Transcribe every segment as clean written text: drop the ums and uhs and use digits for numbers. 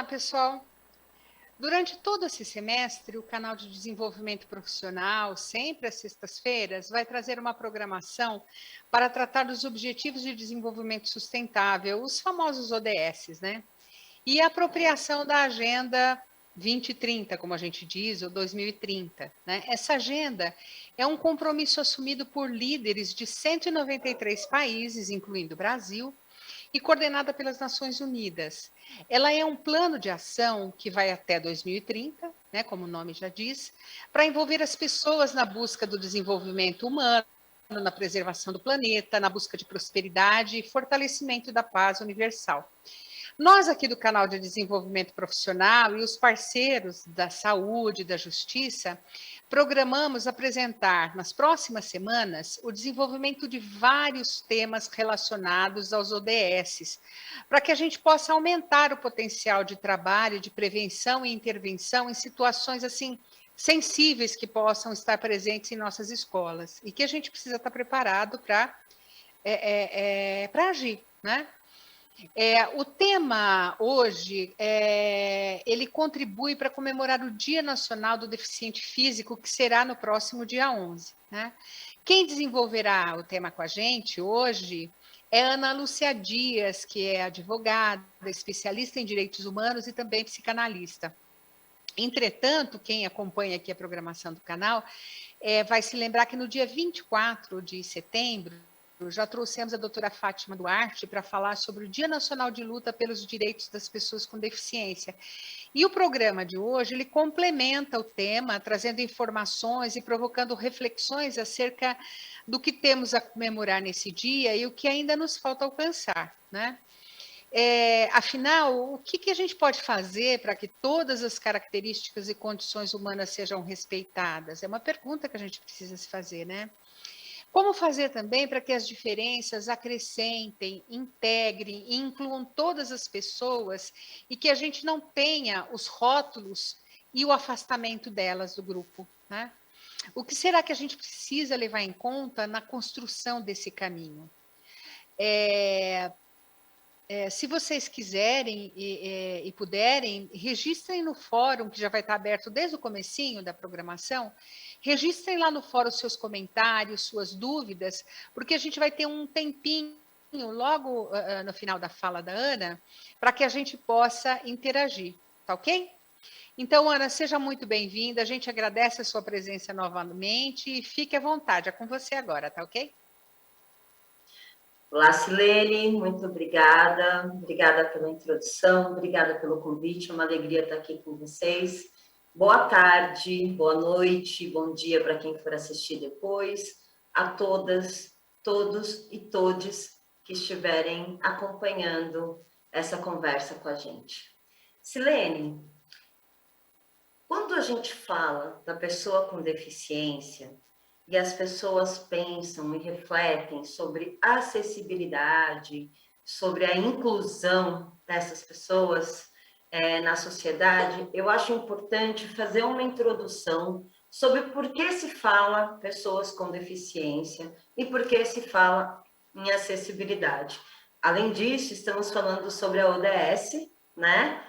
Olá, pessoal! Durante todo esse semestre, o canal de desenvolvimento profissional, sempre às sextas-feiras, vai trazer uma programação para tratar dos Objetivos de Desenvolvimento Sustentável, os famosos ODS, né? E a apropriação da Agenda 2030, como a gente diz, ou 2030, né? Essa agenda é um compromisso assumido por líderes de 193 países, incluindo o Brasil, e coordenada pelas Nações Unidas. Ela é um plano de ação que vai até 2030, né, como o nome já diz, para envolver as pessoas na busca do desenvolvimento humano, na preservação do planeta, na busca de prosperidade e fortalecimento da paz universal. Nós aqui do canal de desenvolvimento profissional e os parceiros da saúde, da justiça, programamos apresentar nas próximas semanas o desenvolvimento de vários temas relacionados aos ODS, para que a gente possa aumentar o potencial de trabalho, de prevenção e intervenção em situações assim sensíveis que possam estar presentes em nossas escolas e que a gente precisa estar preparado para agir, né? O tema hoje, ele contribui para comemorar o Dia Nacional do Deficiente Físico, que será no próximo dia 11. Né? Quem desenvolverá o tema com a gente hoje é Ana Lúcia Dias, que é advogada, especialista em direitos humanos e também psicanalista. Entretanto, quem acompanha aqui a programação do canal vai se lembrar que no dia 24 de setembro, já trouxemos a doutora Fátima Duarte para falar sobre o Dia Nacional de Luta pelos Direitos das Pessoas com Deficiência. E o programa de hoje, ele complementa o tema, trazendo informações e provocando reflexões acerca do que temos a comemorar nesse dia e o que ainda nos falta alcançar, né? Afinal, o que a gente pode fazer para que todas as características e condições humanas sejam respeitadas? É uma pergunta que a gente precisa se fazer, né? Como fazer também para que as diferenças acrescentem, integrem e incluam todas as pessoas e que a gente não tenha os rótulos e o afastamento delas do grupo, né? O que será que a gente precisa levar em conta na construção desse caminho? Se vocês quiserem e puderem, registrem no fórum, que já vai estar aberto desde o comecinho da programação, registrem lá no fórum seus comentários, suas dúvidas, porque a gente vai ter um tempinho logo no final da fala da Ana, para que a gente possa interagir, tá ok? Então, Ana, seja muito bem-vinda, a gente agradece a sua presença novamente e fique à vontade, é com você agora, tá ok? Olá, Silene, muito obrigada. Obrigada pela introdução, obrigada pelo convite, é uma alegria estar aqui com vocês. Boa tarde, boa noite, bom dia para quem for assistir depois, a todas, todos e todes que estiverem acompanhando essa conversa com a gente. Silene, quando a gente fala da pessoa com deficiência, e as pessoas pensam e refletem sobre acessibilidade, sobre a inclusão dessas pessoas na sociedade, eu acho importante fazer uma introdução sobre por que se fala pessoas com deficiência e por que se fala em acessibilidade. Além disso, estamos falando sobre a ODS, né?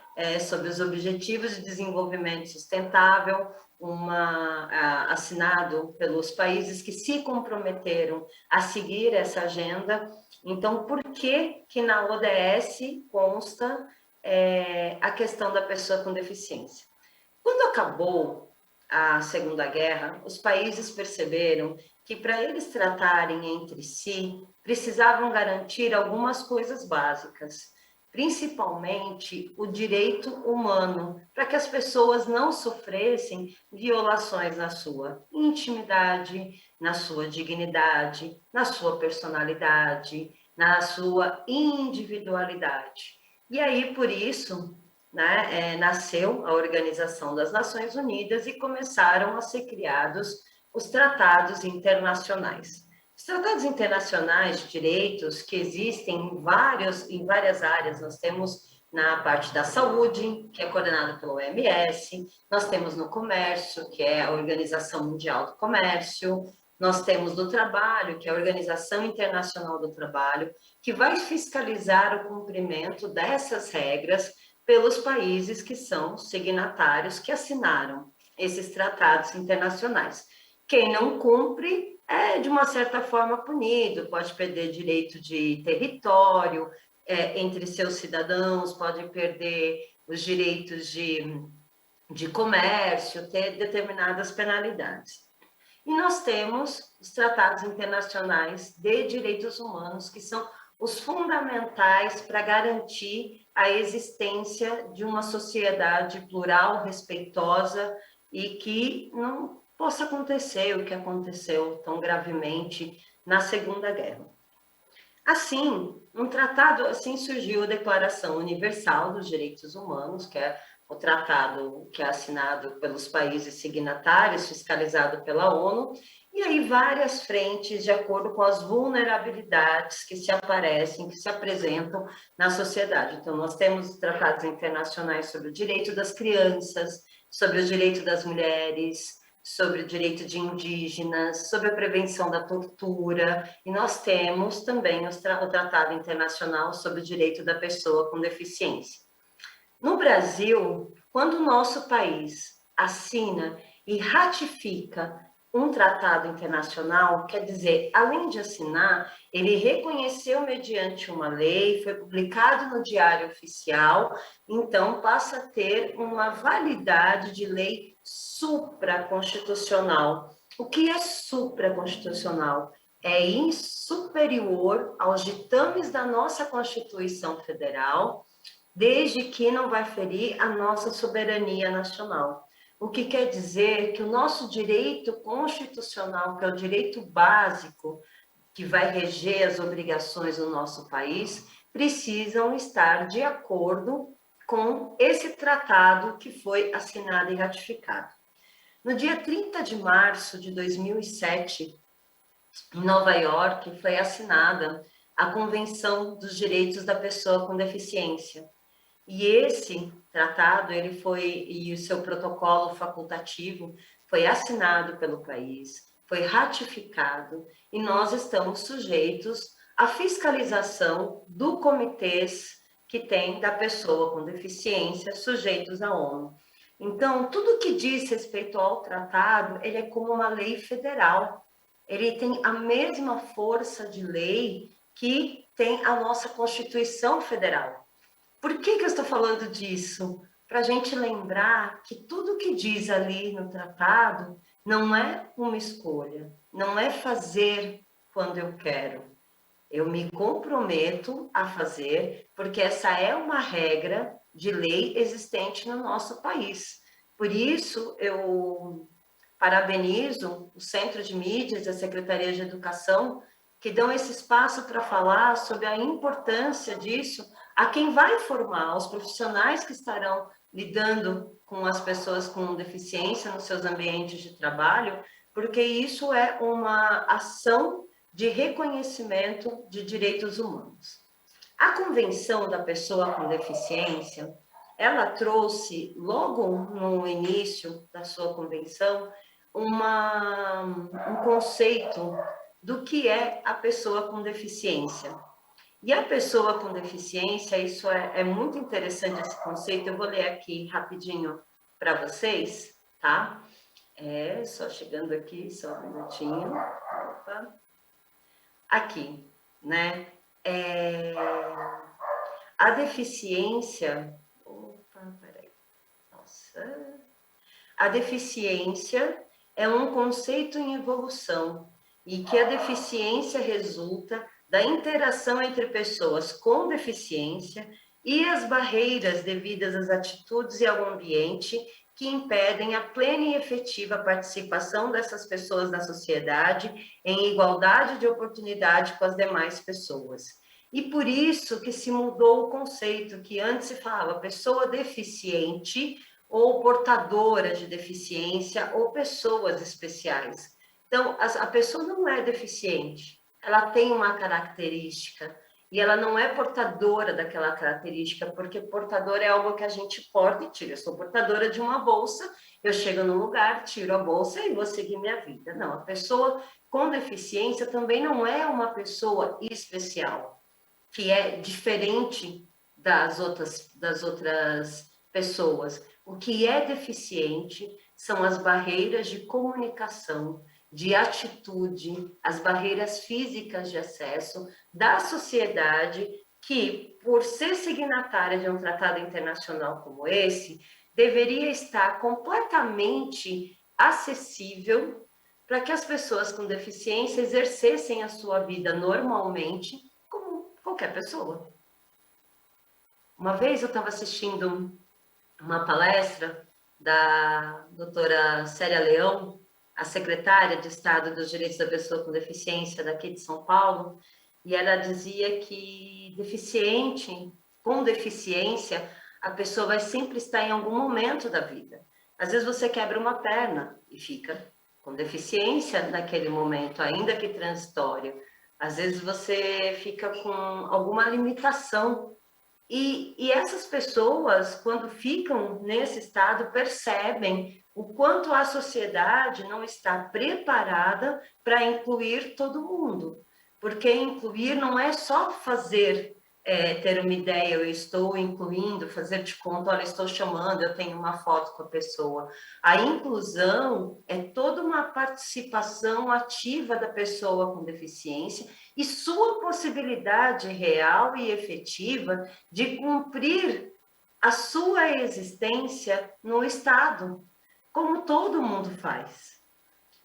Sobre os Objetivos de Desenvolvimento Sustentável, assinado pelos países que se comprometeram a seguir essa agenda. Então, por que na ODS consta a questão da pessoa com deficiência? Quando acabou a Segunda Guerra, os países perceberam que para eles tratarem entre si, precisavam garantir algumas coisas básicas, principalmente o direito humano, para que as pessoas não sofressem violações na sua intimidade, na sua dignidade, na sua personalidade, na sua individualidade. E aí, por isso, né, nasceu a Organização das Nações Unidas e começaram a ser criados os tratados internacionais. Os tratados internacionais de direitos que existem em várias áreas, nós temos na parte da saúde, que é coordenada pelo OMS, nós temos no comércio, que é a Organização Mundial do Comércio, nós temos do trabalho, que é a Organização Internacional do Trabalho, que vai fiscalizar o cumprimento dessas regras pelos países que são signatários, que assinaram esses tratados internacionais. Quem não cumpre é, de uma certa forma, punido, pode perder direito de território entre seus cidadãos, pode perder os direitos de comércio, ter determinadas penalidades. E nós temos os tratados internacionais de direitos humanos, que são os fundamentais para garantir a existência de uma sociedade plural, respeitosa e que não possa acontecer o que aconteceu tão gravemente na Segunda Guerra. Assim, um tratado assim surgiu a Declaração Universal dos Direitos Humanos, que é o tratado que é assinado pelos países signatários, fiscalizado pela ONU, e aí várias frentes de acordo com as vulnerabilidades que se aparecem, que se apresentam na sociedade. Então, nós temos tratados internacionais sobre o direito das crianças, sobre o direito das mulheres, sobre o direito de indígenas, sobre a prevenção da tortura, e nós temos também o Tratado Internacional sobre o Direito da Pessoa com Deficiência. No Brasil, quando o nosso país assina e ratifica um tratado internacional, quer dizer, além de assinar, ele reconheceu mediante uma lei, foi publicado no Diário Oficial, então passa a ter uma validade de lei supraconstitucional. O que é supraconstitucional? É superior aos ditames da nossa Constituição Federal, desde que não vai ferir a nossa soberania nacional. O que quer dizer que o nosso direito constitucional, que é o direito básico, que vai reger as obrigações do nosso país, precisam estar de acordo com esse tratado que foi assinado e ratificado. No dia 30 de março de 2007, em Nova York, foi assinada a Convenção dos Direitos da Pessoa com Deficiência. E esse tratado, e o seu protocolo facultativo foi assinado pelo país, foi ratificado, e nós estamos sujeitos à fiscalização do comitês que tem da pessoa com deficiência, sujeitos à ONU. Então, tudo que diz respeito ao tratado, ele é como uma lei federal. Ele tem a mesma força de lei que tem a nossa Constituição Federal. Por que eu estou falando disso? Para a gente lembrar que tudo que diz ali no tratado não é uma escolha, não é fazer quando eu quero. Eu me comprometo a fazer, porque essa é uma regra de lei existente no nosso país. Por isso, eu parabenizo o Centro de Mídias, a Secretaria de Educação, que dão esse espaço para falar sobre a importância disso a quem vai formar, aos profissionais que estarão lidando com as pessoas com deficiência nos seus ambientes de trabalho, porque isso é uma ação de reconhecimento de direitos humanos. A Convenção da Pessoa com Deficiência, ela trouxe, logo no início da sua convenção, um conceito do que é a pessoa com deficiência. E a pessoa com deficiência, isso é muito interessante esse conceito, eu vou ler aqui rapidinho para vocês, tá? Só chegando aqui, só um minutinho. Opa. Aqui, né? A deficiência... Opa, peraí. Nossa. A deficiência é um conceito em evolução e que a deficiência resulta da interação entre pessoas com deficiência e as barreiras devidas às atitudes e ao ambiente que impedem a plena e efetiva participação dessas pessoas na sociedade em igualdade de oportunidade com as demais pessoas. E por isso que se mudou o conceito, que antes se falava pessoa deficiente ou portadora de deficiência ou pessoas especiais. Então, a pessoa não é deficiente, ela tem uma característica e ela não é portadora daquela característica, porque portadora é algo que a gente porta e tira. Eu sou portadora de uma bolsa, eu chego no lugar, tiro a bolsa e vou seguir minha vida. Não, a pessoa com deficiência também não é uma pessoa especial, que é diferente das outras pessoas. O que é deficiente são as barreiras de comunicação, de atitude, as barreiras físicas de acesso da sociedade que, por ser signatária de um tratado internacional como esse, deveria estar completamente acessível para que as pessoas com deficiência exercessem a sua vida normalmente, como qualquer pessoa. Uma vez eu estava assistindo uma palestra da doutora Célia Leão, a secretária de Estado dos Direitos da Pessoa com Deficiência daqui de São Paulo, e ela dizia que deficiente, com deficiência, a pessoa vai sempre estar em algum momento da vida. Às vezes você quebra uma perna e fica com deficiência naquele momento, ainda que transitório. Às vezes você fica com alguma limitação. E essas pessoas, quando ficam nesse estado, percebem o quanto a sociedade não está preparada para incluir todo mundo. Porque incluir não é só fazer, ter uma ideia, eu estou incluindo, fazer de conta, olha, estou chamando, eu tenho uma foto com a pessoa. A inclusão é toda uma participação ativa da pessoa com deficiência e sua possibilidade real e efetiva de cumprir a sua existência no Estado, como todo mundo faz.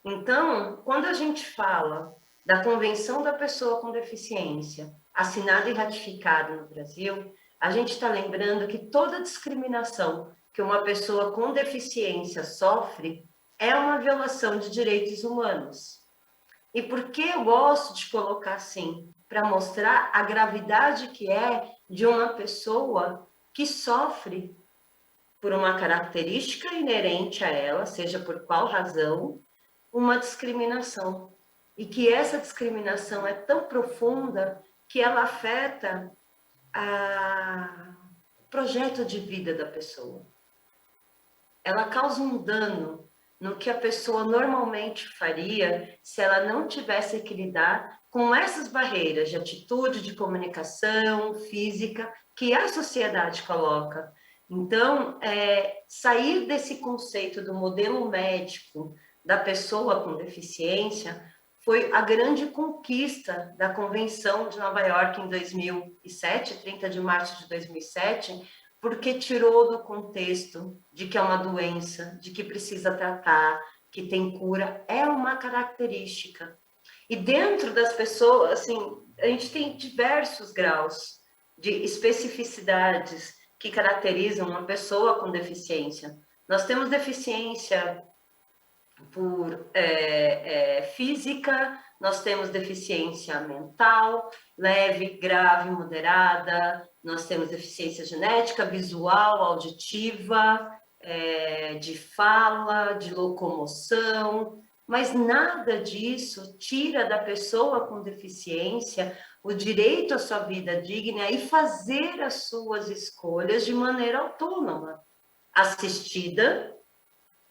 Então, quando a gente fala da Convenção da Pessoa com Deficiência, assinada e ratificada no Brasil, a gente está lembrando que toda discriminação que uma pessoa com deficiência sofre é uma violação de direitos humanos. E por que eu gosto de colocar assim? Para mostrar a gravidade que é de uma pessoa que sofre por uma característica inerente a ela, seja por qual razão, uma discriminação. E que essa discriminação é tão profunda que ela afeta o projeto de vida da pessoa. Ela causa um dano no que a pessoa normalmente faria se ela não tivesse que lidar com essas barreiras de atitude, de comunicação, física, que a sociedade coloca. Então, sair desse conceito do modelo médico da pessoa com deficiência foi a grande conquista da Convenção de Nova York em 2007, 30 de março de 2007, porque tirou do contexto de que é uma doença, de que precisa tratar, que tem cura, é uma característica. E dentro das pessoas, assim, a gente tem diversos graus de especificidades que caracterizam uma pessoa com deficiência. Nós temos deficiência por física, nós temos deficiência mental, leve, grave, moderada, nós temos deficiência genética, visual, auditiva, de fala, de locomoção, mas nada disso tira da pessoa com deficiência o direito à sua vida digna e fazer as suas escolhas de maneira autônoma, assistida,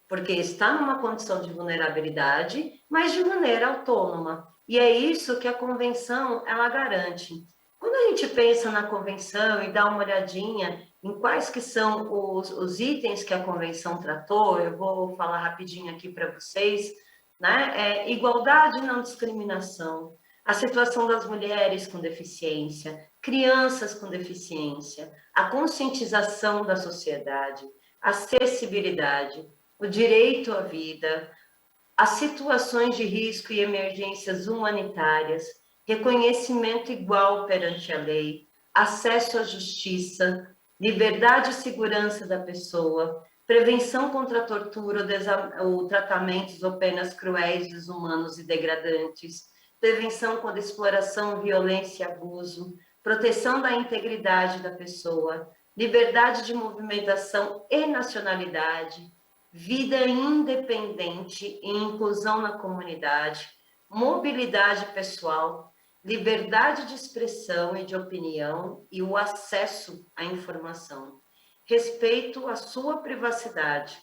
porque está numa condição de vulnerabilidade, mas de maneira autônoma. E é isso que a Convenção, ela garante. Quando a gente pensa na Convenção e dá uma olhadinha em quais que são os itens que a Convenção tratou, eu vou falar rapidinho aqui para vocês, né? Igualdade e não discriminação, a situação das mulheres com deficiência, crianças com deficiência, a conscientização da sociedade, acessibilidade, o direito à vida, as situações de risco e emergências humanitárias, reconhecimento igual perante a lei, acesso à justiça, liberdade e segurança da pessoa, prevenção contra a tortura ou tratamentos ou penas cruéis, desumanos e degradantes, prevenção contra exploração, violência e abuso, proteção da integridade da pessoa, liberdade de movimentação e nacionalidade, vida independente e inclusão na comunidade, mobilidade pessoal, liberdade de expressão e de opinião e o acesso à informação, respeito à sua privacidade,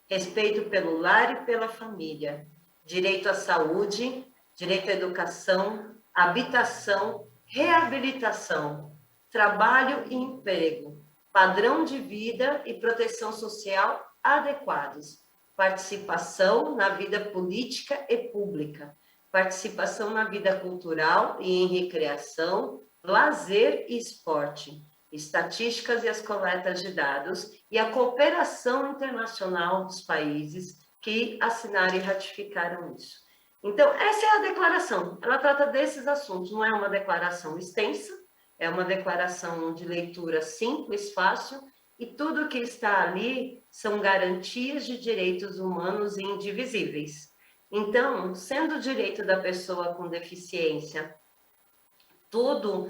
respeito pelo lar e pela família, direito à saúde, direito à educação, habitação, reabilitação, trabalho e emprego, padrão de vida e proteção social adequados, participação na vida política e pública, participação na vida cultural e em recreação, lazer e esporte, estatísticas e as coletas de dados e a cooperação internacional dos países que assinaram e ratificaram isso. Então, essa é a declaração, ela trata desses assuntos, não é uma declaração extensa, é uma declaração de leitura simples, fácil, e tudo que está ali são garantias de direitos humanos indivisíveis. Então, sendo o direito da pessoa com deficiência, todo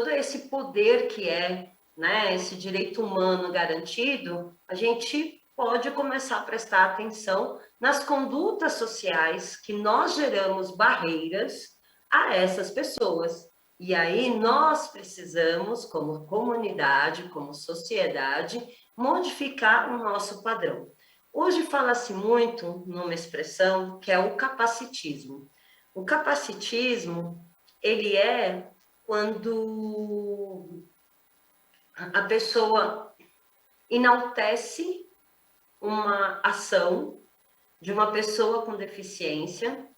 esse poder que é, né, esse direito humano garantido, a gente pode começar a prestar atenção nas condutas sociais que nós geramos barreiras a essas pessoas. E aí nós precisamos, como comunidade, como sociedade, modificar o nosso padrão. Hoje fala-se muito numa expressão que é o capacitismo. O capacitismo, ele é quando a pessoa enaltece uma ação de uma pessoa com deficiência,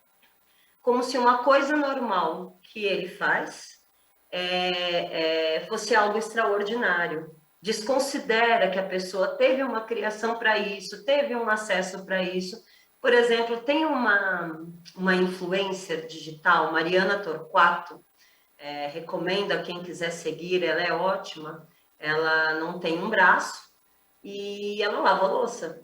como se uma coisa normal que ele faz fosse algo extraordinário. Desconsidera que a pessoa teve uma criação para isso, teve um acesso para isso. Por exemplo, tem uma influencer digital, Mariana Torquato, recomendo a quem quiser seguir, ela é ótima, ela não tem um braço e ela lava a louça.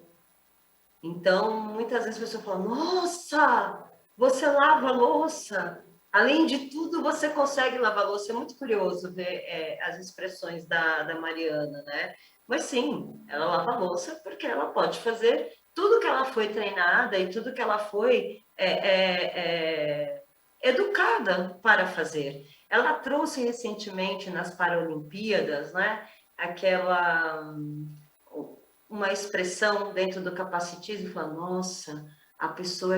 Então, muitas vezes a pessoa fala, nossa, você lava a louça, além de tudo, você consegue lavar a louça. É muito curioso ver as expressões da Mariana, né? Mas sim, ela lava a louça porque ela pode fazer tudo que ela foi treinada e tudo que ela foi educada para fazer. Ela trouxe recentemente nas Paralimpíadas, né, uma expressão dentro do capacitismo, fala, nossa, a pessoa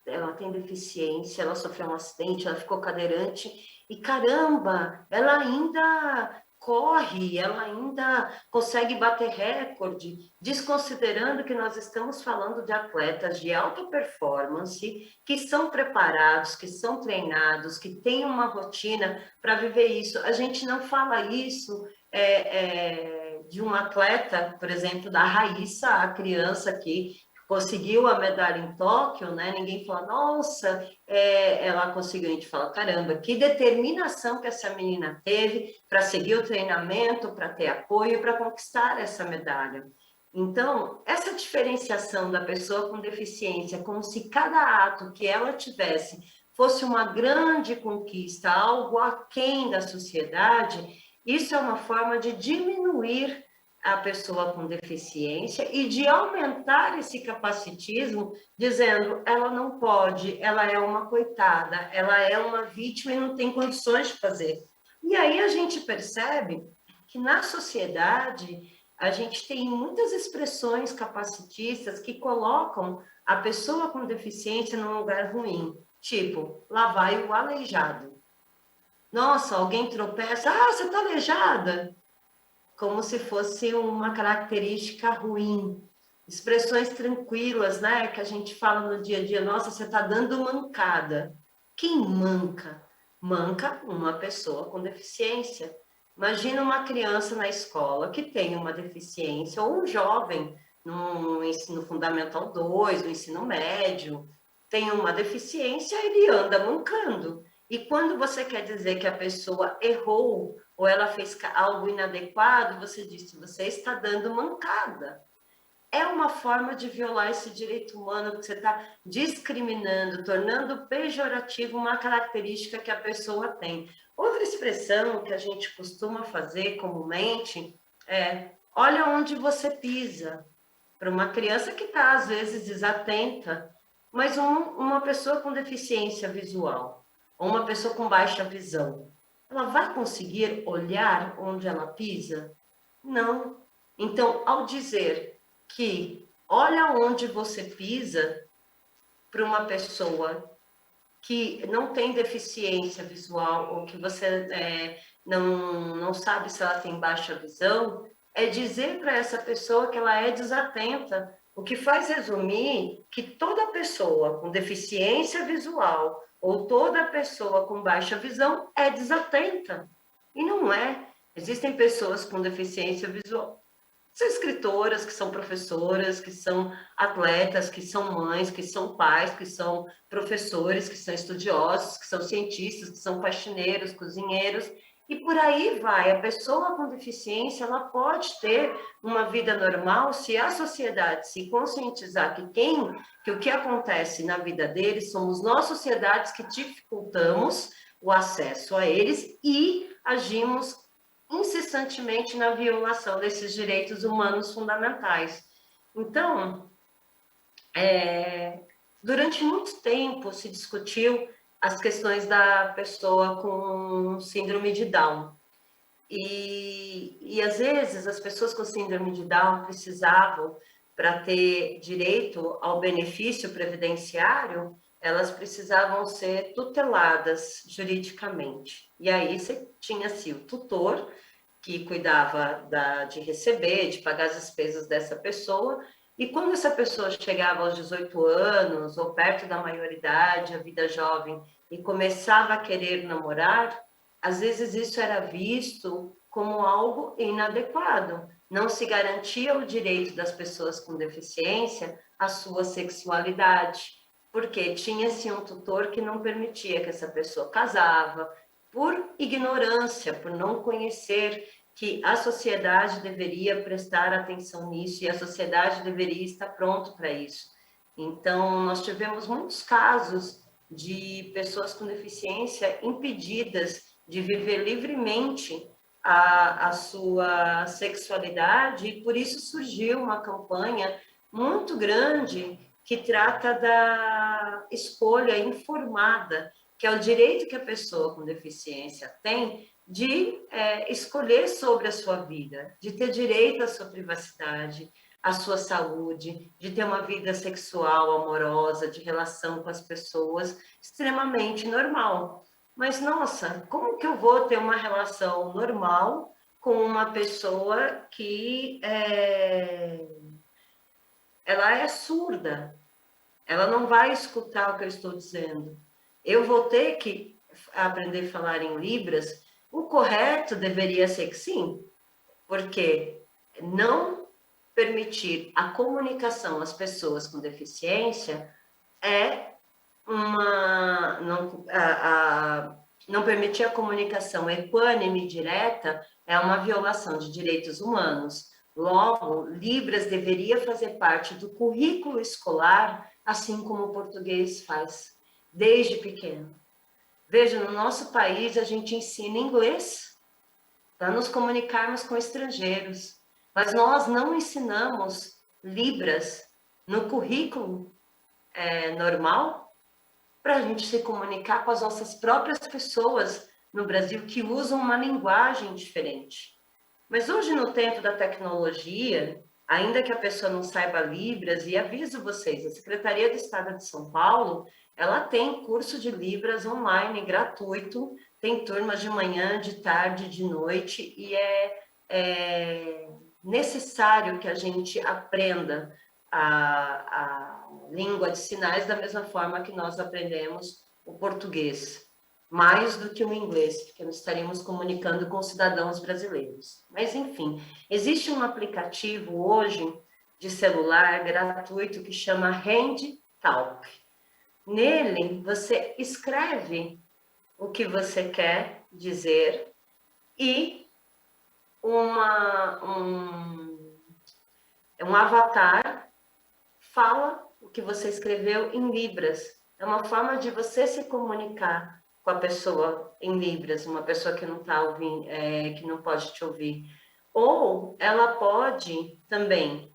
ela tem deficiência, ela sofreu um acidente, ela ficou cadeirante, e caramba, ela ainda corre, ela ainda consegue bater recorde, desconsiderando que nós estamos falando de atletas de alta performance, que são preparados, que são treinados, que têm uma rotina para viver isso. A gente não fala isso de um atleta, por exemplo, da Raíssa, a criança que conseguiu a medalha em Tóquio, né? Ninguém fala, nossa, ela conseguiu. A gente fala, caramba, que determinação que essa menina teve para seguir o treinamento, para ter apoio, para conquistar essa medalha. Então, essa diferenciação da pessoa com deficiência, como se cada ato que ela tivesse fosse uma grande conquista, algo aquém da sociedade, isso é uma forma de diminuir a pessoa com deficiência e de aumentar esse capacitismo, dizendo ela não pode, ela é uma coitada, ela é uma vítima e não tem condições de fazer. E aí a gente percebe que na sociedade a gente tem muitas expressões capacitistas que colocam a pessoa com deficiência num lugar ruim, tipo, lá vai o aleijado. Nossa, alguém tropeça, você está aleijada? Como se fosse uma característica ruim. Expressões tranquilas, né? Que a gente fala no dia a dia, nossa, você está dando mancada. Quem manca? Manca uma pessoa com deficiência. Imagina uma criança na escola que tem uma deficiência, ou um jovem no ensino fundamental 2, no ensino médio, tem uma deficiência, ele anda mancando. E quando você quer dizer que a pessoa errou ou ela fez algo inadequado, você disse, você está dando mancada. É uma forma de violar esse direito humano, porque você está discriminando, tornando pejorativo uma característica que a pessoa tem. Outra expressão que a gente costuma fazer comumente é, olha onde você pisa. Para uma criança que está, às vezes, desatenta, mas uma pessoa com deficiência visual, ou uma pessoa com baixa visão, ela vai conseguir olhar onde ela pisa? Não. Então, ao dizer que olha onde você pisa, para uma pessoa que não tem deficiência visual ou que você não sabe se ela tem baixa visão, é dizer para essa pessoa que ela é desatenta, o que faz resumir que toda pessoa com deficiência visual ou toda pessoa com baixa visão é desatenta. E não é. Existem pessoas com deficiência visual, são escritoras, que são professoras, que são atletas, que são mães, que são pais, que são professores, que são estudiosos, que são cientistas, que são faxineiros, cozinheiros, e por aí vai. A pessoa com deficiência, ela pode ter uma vida normal se a sociedade se conscientizar que o que acontece na vida deles somos nós, sociedades, que dificultamos o acesso a eles e agimos incessantemente na violação desses direitos humanos fundamentais. Então, durante muito tempo se discutiu as questões da pessoa com síndrome de Down. E às vezes as pessoas com síndrome de Down precisavam, para ter direito ao benefício previdenciário, elas precisavam ser tuteladas juridicamente. E aí você tinha-se o tutor, que cuidava de receber, de pagar as despesas dessa pessoa, e quando essa pessoa chegava aos 18 anos, ou perto da maioridade, a vida jovem, e começava a querer namorar, às vezes isso era visto como algo inadequado. Não se garantia o direito das pessoas com deficiência à sua sexualidade, porque tinha-se um tutor que não permitia que essa pessoa casava, por ignorância, por não conhecer que a sociedade deveria prestar atenção nisso e a sociedade deveria estar pronto para isso. Então, nós tivemos muitos casos de pessoas com deficiência impedidas de viver livremente a sua sexualidade, e por isso surgiu uma campanha muito grande que trata da escolha informada, que é o direito que a pessoa com deficiência tem de escolher sobre a sua vida, de ter direito à sua privacidade, à sua saúde, de ter uma vida sexual amorosa, de relação com as pessoas, extremamente normal. Mas, nossa, como que eu vou ter uma relação normal com uma pessoa que ela é surda? Ela não vai escutar o que eu estou dizendo. Eu vou ter que aprender a falar em Libras. O correto deveria ser que sim, porque não permitir a comunicação às pessoas com deficiência é não permitir a comunicação equânime e direta é uma violação de direitos humanos. Logo, Libras deveria fazer parte do currículo escolar, assim como o português faz, desde pequeno. Veja, no nosso país a gente ensina inglês para nos comunicarmos com estrangeiros, mas nós não ensinamos Libras no currículo normal para a gente se comunicar com as nossas próprias pessoas no Brasil que usam uma linguagem diferente. Mas hoje, no tempo da tecnologia, ainda que a pessoa não saiba Libras, e aviso vocês, a Secretaria do Estado de São Paulo, ela tem curso de Libras online gratuito, tem turmas de manhã, de tarde, de noite, e é necessário que a gente aprenda a língua de sinais da mesma forma que nós aprendemos o português, mais do que o inglês, porque nós estaríamos comunicando com cidadãos brasileiros. Mas, enfim, existe um aplicativo hoje de celular gratuito que chama HandTalk. Nele, você escreve o que você quer dizer e um avatar fala o que você escreveu em Libras. É uma forma de você se comunicar com a pessoa em Libras, uma pessoa que não está ouvindo, que não pode te ouvir. Ou ela pode também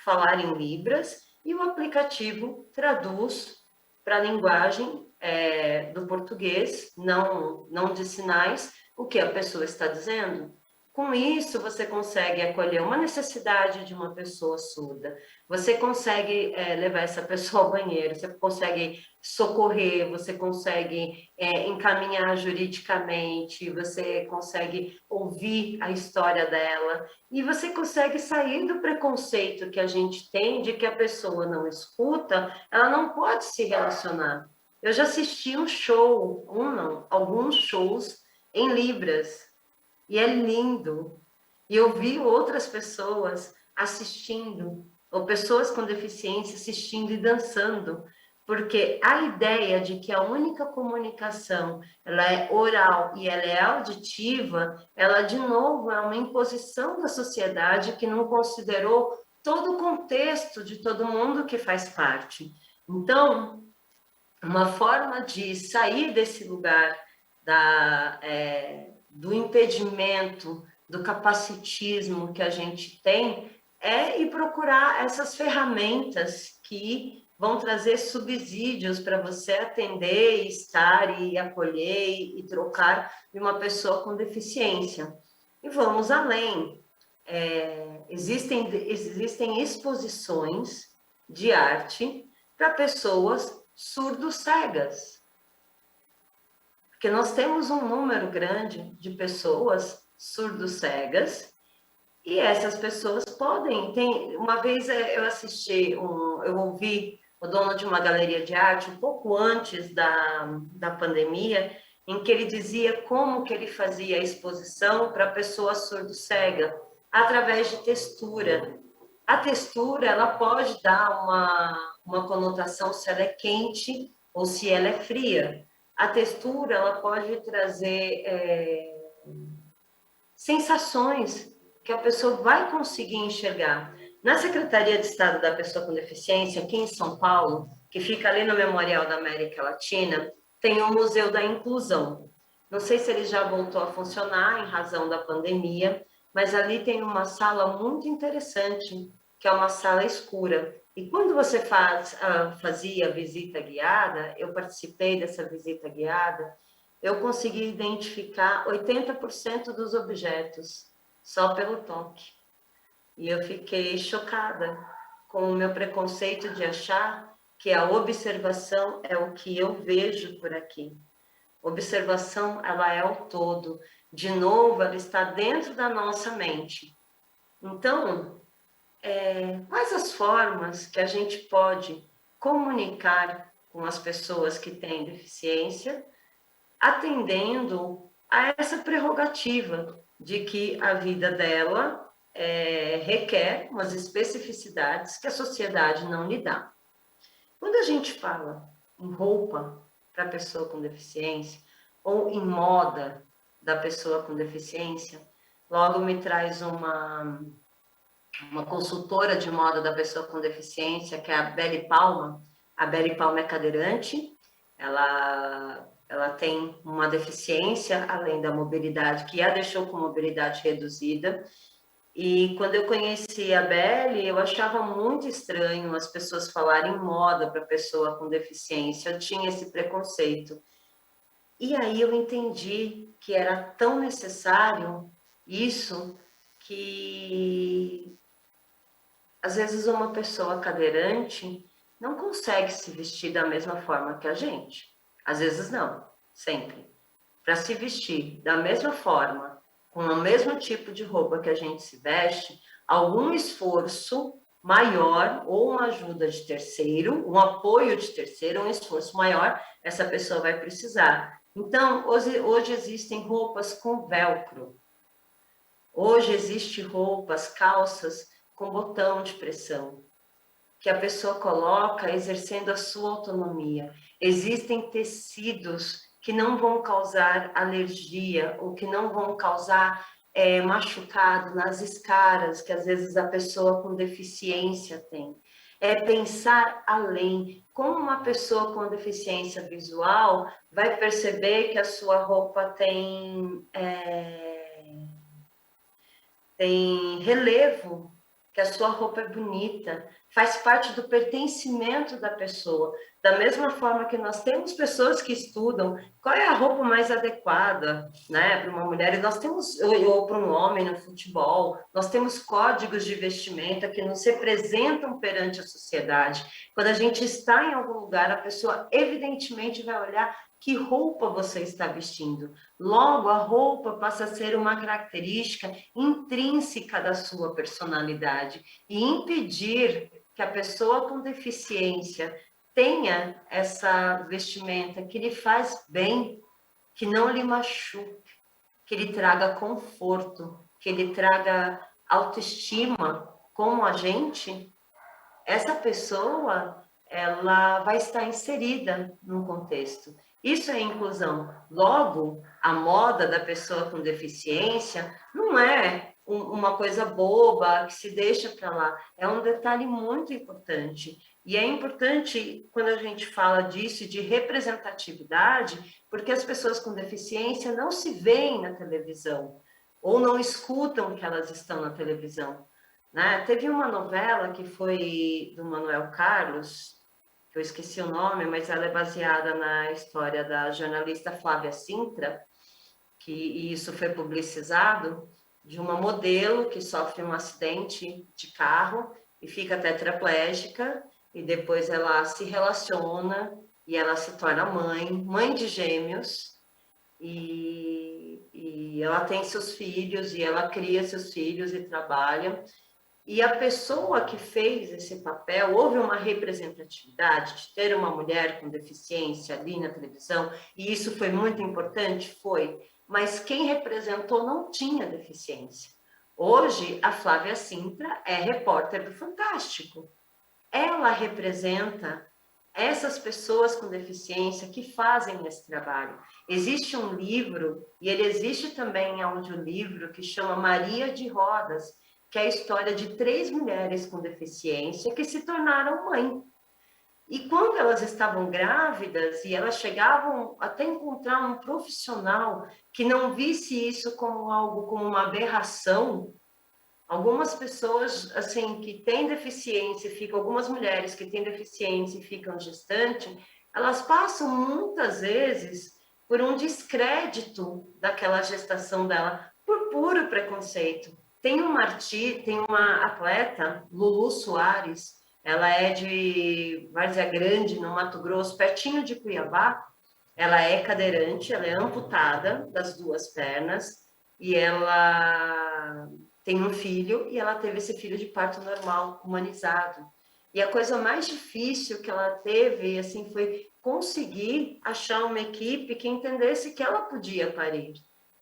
falar em Libras e o aplicativo traduz para a linguagem do português, não de sinais, o que a pessoa está dizendo. Com isso, você consegue acolher uma necessidade de uma pessoa surda, você consegue levar essa pessoa ao banheiro, você consegue socorrer, você consegue encaminhar juridicamente, você consegue ouvir a história dela, e você consegue sair do preconceito que a gente tem de que a pessoa não escuta, ela não pode se relacionar. Eu já assisti um show, alguns shows em Libras, e é lindo. E eu vi outras pessoas assistindo, ou pessoas com deficiência assistindo e dançando, porque a ideia de que a única comunicação ela é oral e ela é auditiva, ela de novo é uma imposição da sociedade que não considerou todo o contexto de todo mundo que faz parte. Então, uma forma de sair desse lugar do impedimento, do capacitismo que a gente tem, é ir procurar essas ferramentas que vão trazer subsídios para você atender, estar e acolher e trocar de uma pessoa com deficiência. E vamos além. Existem exposições de arte para pessoas surdo-cegas. Porque nós temos um número grande de pessoas surdo-cegas e essas pessoas podem... Uma vez eu ouvi o dono de uma galeria de arte, um pouco antes da pandemia, em que ele dizia como que ele fazia a exposição para pessoa surdo-cega, através de textura. A textura, ela pode dar uma conotação se ela é quente ou se ela é fria. A textura, ela pode trazer sensações que a pessoa vai conseguir enxergar. Na Secretaria de Estado da Pessoa com Deficiência, aqui em São Paulo, que fica ali no Memorial da América Latina, tem o Museu da Inclusão. Não sei se ele já voltou a funcionar em razão da pandemia, mas ali tem uma sala muito interessante, que é uma sala escura. E quando você fazia visita guiada, eu participei dessa visita guiada, eu consegui identificar 80% dos objetos, só pelo toque. E eu fiquei chocada com o meu preconceito de achar que a observação é o que eu vejo por aqui. Observação, ela é o todo. De novo, ela está dentro da nossa mente. Então, quais as formas que a gente pode comunicar com as pessoas que têm deficiência, atendendo a essa prerrogativa de que a vida dela requer umas especificidades que a sociedade não lhe dá. Quando a gente fala em roupa para a pessoa com deficiência, ou em moda da pessoa com deficiência, logo me traz uma consultora de moda da pessoa com deficiência, que é a Beli Palma. A Beli Palma é cadeirante, ela tem uma deficiência, além da mobilidade, que a deixou com mobilidade reduzida. E quando eu conheci a Beli, eu achava muito estranho as pessoas falarem moda para pessoa com deficiência, eu tinha esse preconceito. E aí eu entendi que era tão necessário isso, que às vezes uma pessoa cadeirante não consegue se vestir da mesma forma que a gente. Às vezes não, sempre. Para se vestir da mesma forma, com o mesmo tipo de roupa que a gente se veste, algum esforço maior, ou uma ajuda de terceiro, um apoio de terceiro, um esforço maior, essa pessoa vai precisar. Então, hoje existem roupas com velcro. Hoje existem roupas, calças com botão de pressão, que a pessoa coloca exercendo a sua autonomia. Existem tecidos que não vão causar alergia ou que não vão causar machucado nas escaras, que às vezes a pessoa com deficiência tem. É pensar além. Como uma pessoa com deficiência visual vai perceber que a sua roupa tem relevo, que a sua roupa é bonita, faz parte do pertencimento da pessoa. Da mesma forma que nós temos pessoas que estudam qual é a roupa mais adequada, né, para uma mulher, e nós temos, ou para um homem no futebol, nós temos códigos de vestimenta que nos representam perante a sociedade. Quando a gente está em algum lugar, a pessoa evidentemente vai olhar que roupa você está vestindo. Logo, a roupa passa a ser uma característica intrínseca da sua personalidade e impedir que a pessoa com deficiência tenha essa vestimenta que lhe faz bem, que não lhe machuque, que lhe traga conforto, que lhe traga autoestima como a gente, essa pessoa ela vai estar inserida num contexto. Isso é inclusão. Logo, a moda da pessoa com deficiência não é uma coisa boba que se deixa para lá. É um detalhe muito importante. E é importante quando a gente fala disso, de representatividade, porque as pessoas com deficiência não se veem na televisão ou não escutam que elas estão na televisão. Né? Teve uma novela que foi do Manuel Carlos, que eu esqueci o nome, mas ela é baseada na história da jornalista Flávia Sintra, que isso foi publicizado, de uma modelo que sofre um acidente de carro e fica tetraplégica, e depois ela se relaciona e ela se torna mãe de gêmeos, e ela tem seus filhos, e ela cria seus filhos e trabalha. E a pessoa que fez esse papel, houve uma representatividade de ter uma mulher com deficiência ali na televisão, e isso foi muito importante? Foi. Mas quem representou não tinha deficiência. Hoje, a Flávia Sintra é repórter do Fantástico. Ela representa essas pessoas com deficiência que fazem esse trabalho. Existe um livro, e ele existe também em audiolivro, que chama Maria de Rodas, que é a história de 3 mulheres com deficiência que se tornaram mãe. E quando elas estavam grávidas, e elas chegavam até encontrar um profissional que não visse isso como algo, como uma aberração, algumas pessoas, assim, que têm deficiência, algumas mulheres que têm deficiência e ficam gestantes, elas passam muitas vezes por um descrédito daquela gestação dela, por puro preconceito. Tem uma atleta, Lulu Soares, ela é de Várzea Grande, no Mato Grosso, pertinho de Cuiabá. Ela é cadeirante, ela é amputada das 2 pernas, e ela tem um filho, e ela teve esse filho de parto normal, humanizado. E a coisa mais difícil que ela teve, assim, foi conseguir achar uma equipe que entendesse que ela podia parir.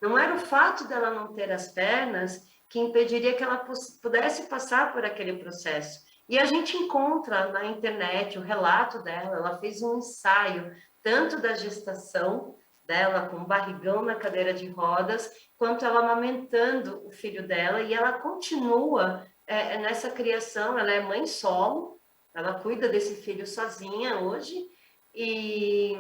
Não era o fato dela não ter as pernas que impediria que ela pudesse passar por aquele processo. E a gente encontra na internet o relato dela, ela fez um ensaio, tanto da gestação dela, com o barrigão na cadeira de rodas, quanto ela amamentando o filho dela, e ela continua nessa criação, ela é mãe solo, ela cuida desse filho sozinha hoje, e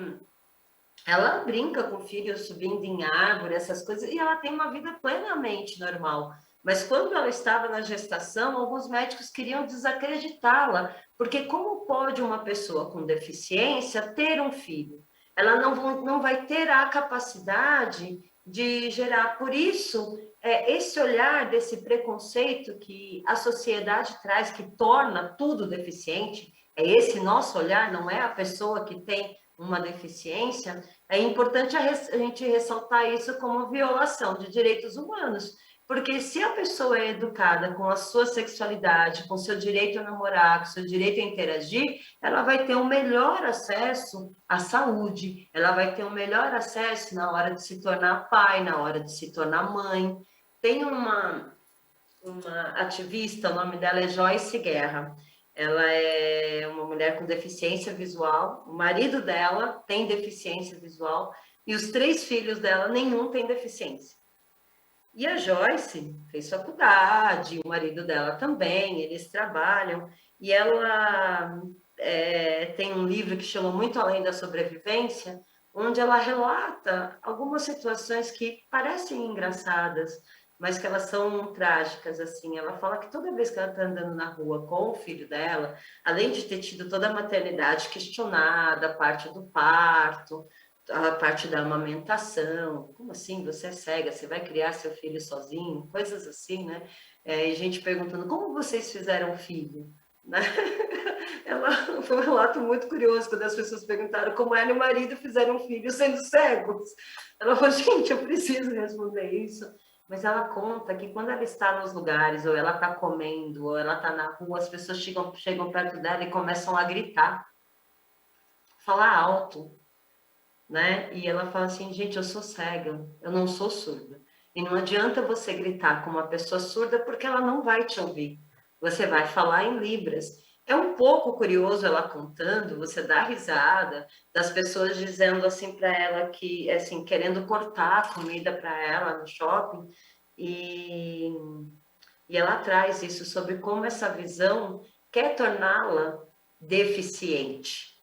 ela brinca com o filho subindo em árvore, essas coisas, e ela tem uma vida plenamente normal. Mas quando ela estava na gestação, alguns médicos queriam desacreditá-la, porque como pode uma pessoa com deficiência ter um filho? Ela não vai ter a capacidade de gerar. Por isso, esse olhar desse preconceito que a sociedade traz, que torna tudo deficiente, é esse nosso olhar, não é a pessoa que tem uma deficiência, é importante a gente ressaltar isso como violação de direitos humanos. Porque se a pessoa é educada com a sua sexualidade, com seu direito a namorar, com seu direito a interagir, ela vai ter um melhor acesso à saúde, ela vai ter um melhor acesso na hora de se tornar pai, na hora de se tornar mãe. Tem uma ativista, o nome dela é Joyce Guerra. Ela é uma mulher com deficiência visual, o marido dela tem deficiência visual e os 3 filhos dela, nenhum tem deficiência. E a Joyce fez faculdade, o marido dela também, eles trabalham, e ela tem um livro que chama Muito Além da Sobrevivência, onde ela relata algumas situações que parecem engraçadas, mas que elas são trágicas, assim. Ela fala que toda vez que ela está andando na rua com o filho dela, além de ter tido toda a maternidade questionada, a parte do parto, a parte da amamentação, como assim, você é cega, você vai criar seu filho sozinho? Coisas assim, né? E gente perguntando, como vocês fizeram filho? Né? Foi um relato muito curioso, quando as pessoas perguntaram como ela e o marido fizeram filho sendo cegos. Ela falou, gente, eu preciso responder isso. Mas ela conta que quando ela está nos lugares, ou ela está comendo, ou ela está na rua, as pessoas chegam perto dela e começam a gritar, falar alto, né? E ela fala assim, gente, eu sou cega, eu não sou surda. E não adianta você gritar com uma pessoa surda, porque ela não vai te ouvir. Você vai falar em libras. É um pouco curioso ela contando, você dá risada, das pessoas dizendo assim para ela que, assim, querendo cortar a comida para ela no shopping, e, e ela traz isso sobre como essa visão quer torná-la deficiente,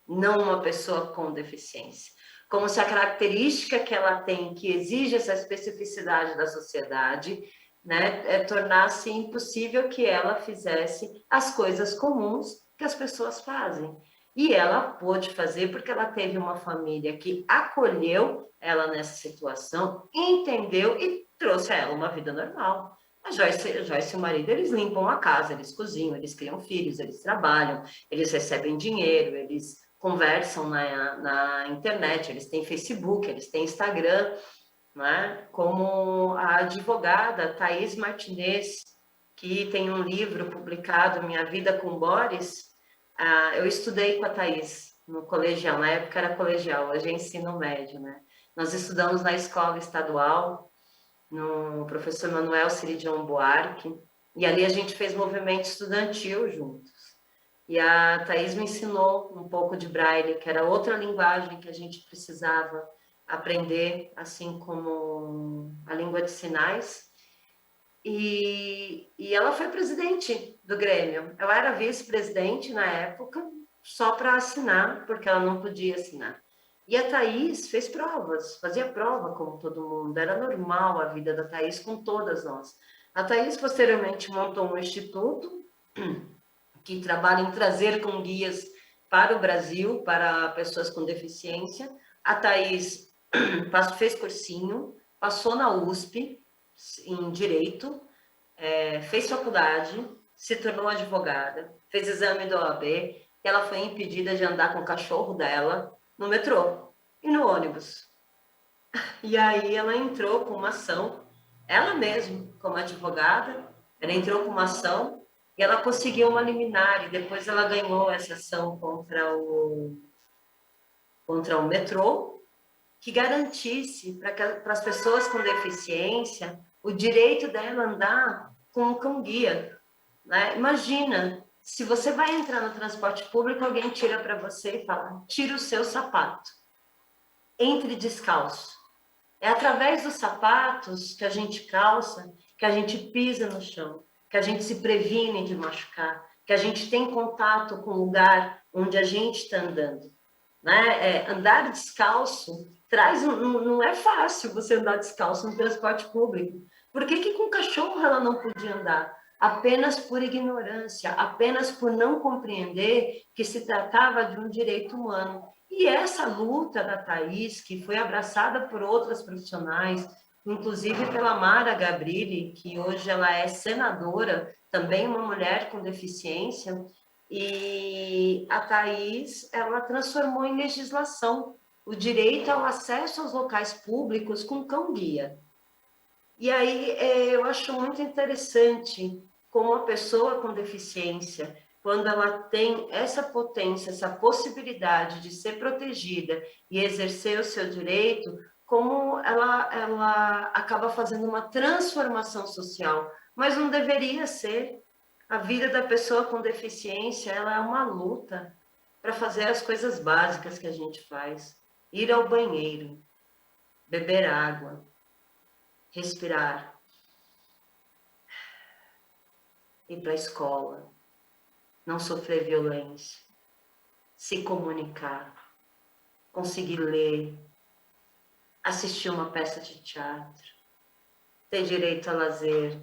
não uma pessoa com deficiência. Como se a característica que ela tem, que exige essa especificidade da sociedade, né, tornasse impossível que ela fizesse as coisas comuns que as pessoas fazem. E ela pôde fazer porque ela teve uma família que acolheu ela nessa situação, entendeu e trouxe a ela uma vida normal. A Joyce e o marido, eles limpam a casa, eles cozinham, eles criam filhos, eles trabalham, eles recebem dinheiro, eles conversam na internet, eles têm Facebook, eles têm Instagram, né? Como a advogada Thaís Martinez, que tem um livro publicado, Minha Vida com Boris. Eu estudei com a Thaís no colegial, na época era colegial, hoje é ensino médio, né? Nós estudamos na escola estadual, no professor Manuel Ciridion Buarque, e ali a gente fez movimento estudantil juntos. E a Thaís me ensinou um pouco de Braille, que era outra linguagem que a gente precisava aprender, assim como a língua de sinais. E ela foi presidente do Grêmio. Eu era vice-presidente na época, só para assinar, porque ela não podia assinar. E a Thaís fez provas, fazia prova como todo mundo. Era normal a vida da Thaís com todas nós. A Thaís, posteriormente, montou um instituto que trabalha em trazer com guias para o Brasil, para pessoas com deficiência. A Thaís fez cursinho, passou na USP em Direito, fez faculdade, se tornou advogada, fez exame do OAB, e ela foi impedida de andar com o cachorro dela no metrô e no ônibus. E aí ela entrou com uma ação, ela mesma, como advogada, ela entrou com uma ação e ela conseguiu uma liminar, e depois ela ganhou essa ação contra o metrô, que garantisse para as pessoas com deficiência o direito dela andar com um cão-guia. Né? Imagina, se você vai entrar no transporte público, alguém tira para você e fala, tira o seu sapato, entre descalço. É através dos sapatos que a gente calça, que a gente pisa no chão, que a gente se previne de machucar, que a gente tem contato com o lugar onde a gente está andando. Né? Andar descalço não é fácil você andar descalço no transporte público. Por que com cachorro ela não podia andar? Apenas por ignorância, apenas por não compreender que se tratava de um direito humano. E essa luta da Thaís, que foi abraçada por outras profissionais, inclusive pela Mara Gabrilli, que hoje ela é senadora, também uma mulher com deficiência, e a Thaís, ela transformou em legislação o direito ao acesso aos locais públicos com cão-guia. E aí eu acho muito interessante como a pessoa com deficiência, quando ela tem essa potência, essa possibilidade de ser protegida e exercer o seu direito, como ela acaba fazendo uma transformação social, mas não deveria ser. A vida da pessoa com deficiência, ela é uma luta para fazer as coisas básicas que a gente faz. Ir ao banheiro, beber água, respirar, ir para a escola, não sofrer violência, se comunicar, conseguir ler, assistir uma peça de teatro, ter direito a lazer,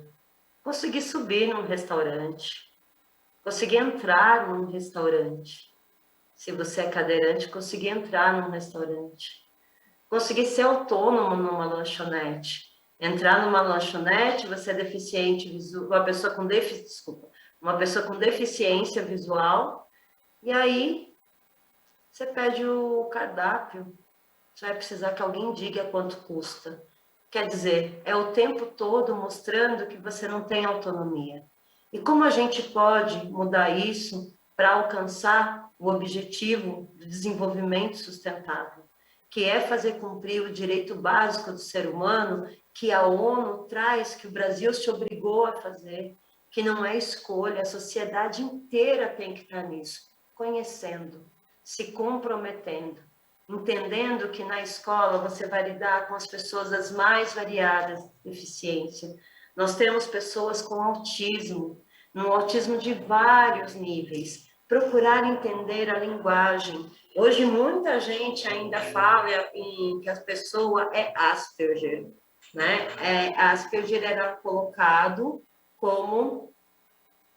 conseguir subir num restaurante, conseguir entrar num restaurante. Se você é cadeirante, conseguir entrar num restaurante. Conseguir ser autônomo numa lanchonete. Entrar numa lanchonete, você é deficiente visual, uma pessoa com deficiência visual, e aí você pede o cardápio, você vai precisar que alguém diga quanto custa. Quer dizer, é o tempo todo mostrando que você não tem autonomia. E como a gente pode mudar isso para alcançar o objetivo do desenvolvimento sustentável, que é fazer cumprir o direito básico do ser humano, que a ONU traz, que o Brasil se obrigou a fazer, que não é escolha, a sociedade inteira tem que estar nisso, conhecendo, se comprometendo, entendendo que na escola você vai lidar com as pessoas das mais variadas deficiências. Nós temos pessoas com autismo, no autismo de vários níveis, procurar entender a linguagem. Hoje muita gente ainda fala que a pessoa é Asperger, né? Asperger era colocado como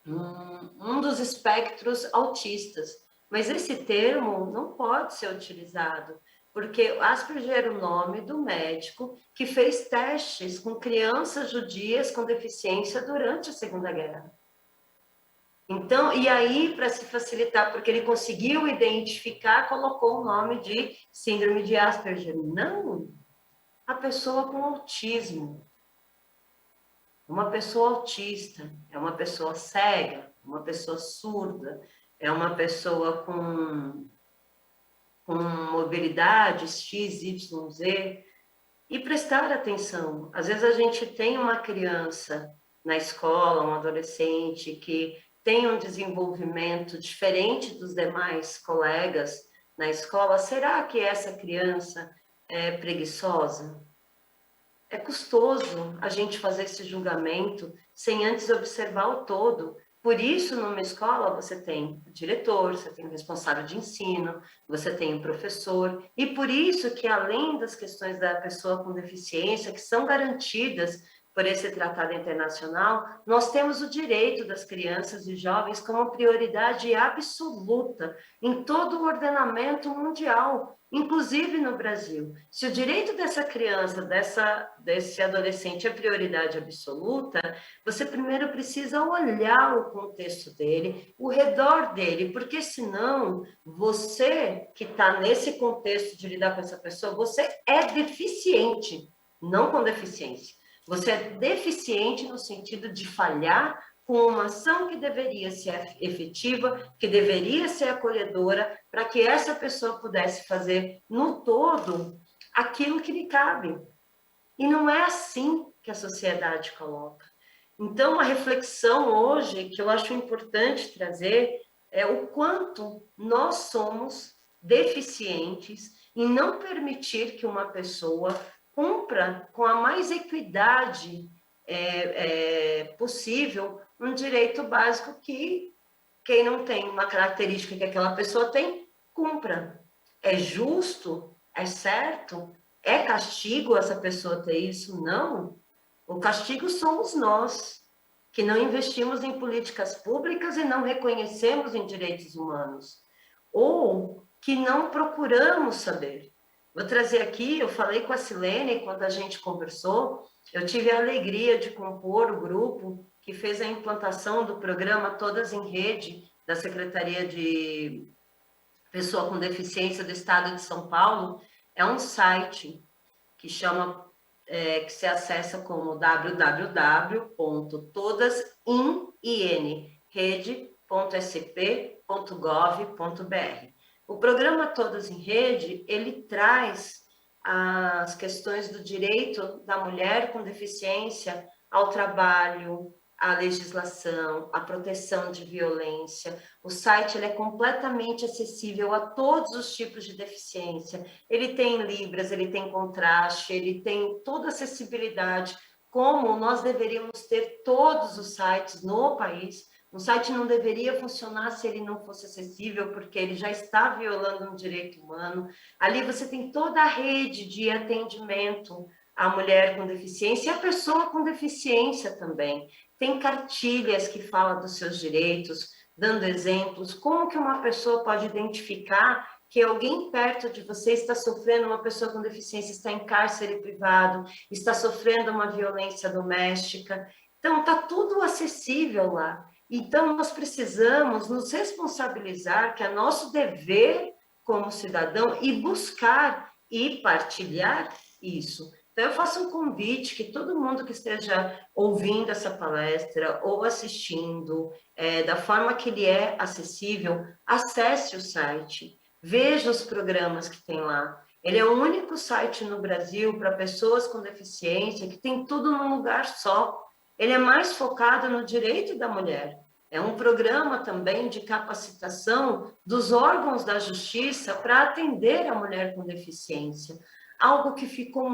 um dos espectros autistas. Mas esse termo não pode ser utilizado, porque Asperger era o nome do médico que fez testes com crianças judias com deficiência durante a Segunda Guerra. Então, e aí, para se facilitar, porque ele conseguiu identificar, colocou o nome de síndrome de Asperger. Não, a pessoa com autismo. Uma pessoa autista é uma pessoa cega, uma pessoa surda, é uma pessoa com mobilidades X, Y, Z. E prestar atenção. Às vezes a gente tem uma criança na escola, um adolescente que tem um desenvolvimento diferente dos demais colegas na escola. Será que essa criança é preguiçosa? É custoso a gente fazer esse julgamento sem antes observar o todo. Por isso, numa escola, você tem o diretor, você tem o responsável de ensino, você tem o professor, e por isso que, além das questões da pessoa com deficiência, que são garantidas por esse tratado internacional, nós temos o direito das crianças e jovens como prioridade absoluta em todo o ordenamento mundial, inclusive no Brasil. Se o direito dessa criança, desse adolescente é prioridade absoluta, você primeiro precisa olhar o contexto dele, o redor dele, porque senão você que está nesse contexto de lidar com essa pessoa, você é deficiente, não com deficiência. Você é deficiente no sentido de falhar com uma ação que deveria ser efetiva, que deveria ser acolhedora, para que essa pessoa pudesse fazer no todo aquilo que lhe cabe. E não é assim que a sociedade coloca. Então, a reflexão hoje, que eu acho importante trazer, é o quanto nós somos deficientes em não permitir que uma pessoa cumpra com a mais equidade possível um direito básico que quem não tem uma característica que aquela pessoa tem, cumpra. É justo? É certo? É castigo essa pessoa ter isso? Não. O castigo somos nós, que não investimos em políticas públicas e não reconhecemos em direitos humanos. Ou que não procuramos saber. Vou trazer aqui, eu falei com a Silene quando a gente conversou, eu tive a alegria de compor o grupo que fez a implantação do programa Todas em Rede, da Secretaria de Pessoa com Deficiência do Estado de São Paulo. É um site que que se acessa como www.todasinrede.sp.gov.br. O programa Todas em Rede, ele traz as questões do direito da mulher com deficiência ao trabalho, à legislação, à proteção de violência. O site ele é completamente acessível a todos os tipos de deficiência. Ele tem libras, ele tem contraste, ele tem toda a acessibilidade, como nós deveríamos ter todos os sites no país. Um site não deveria funcionar se ele não fosse acessível, porque ele já está violando um direito humano. Ali você tem toda a rede de atendimento a mulher com deficiência e a pessoa com deficiência também. Tem cartilhas que falam dos seus direitos, dando exemplos, como que uma pessoa pode identificar que alguém perto de você está sofrendo, uma pessoa com deficiência está em cárcere privado, está sofrendo uma violência doméstica. Então, está tudo acessível lá. Então, nós precisamos nos responsabilizar, que é nosso dever como cidadão, e buscar e partilhar isso. Então, eu faço um convite que todo mundo que esteja ouvindo essa palestra ou assistindo, da forma que ele é acessível, acesse o site, veja os programas que tem lá. Ele é o único site no Brasil para pessoas com deficiência que tem tudo num lugar só. Ele é mais focado no direito da mulher. É um programa também de capacitação dos órgãos da justiça para atender a mulher com deficiência. Algo que ficou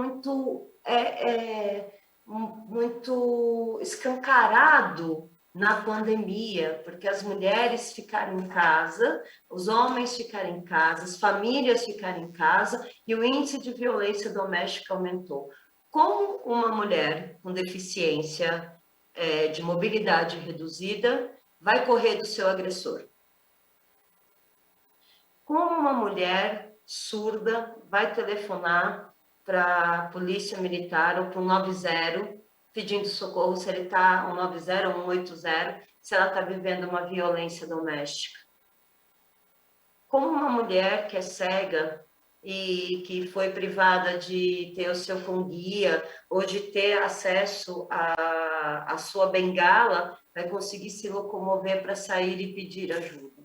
muito escancarado na pandemia, porque as mulheres ficaram em casa, os homens ficaram em casa, as famílias ficaram em casa e o índice de violência doméstica aumentou. Como uma mulher com deficiência de mobilidade reduzida vai correr do seu agressor? Como uma mulher surda vai telefonar para a polícia militar ou para o 90 pedindo socorro, se ele está, um 90 ou um 80, se ela está vivendo uma violência doméstica? Como uma mulher que é cega e que foi privada de ter o seu com-guia ou de ter acesso à sua bengala, vai conseguir se locomover para sair e pedir ajuda?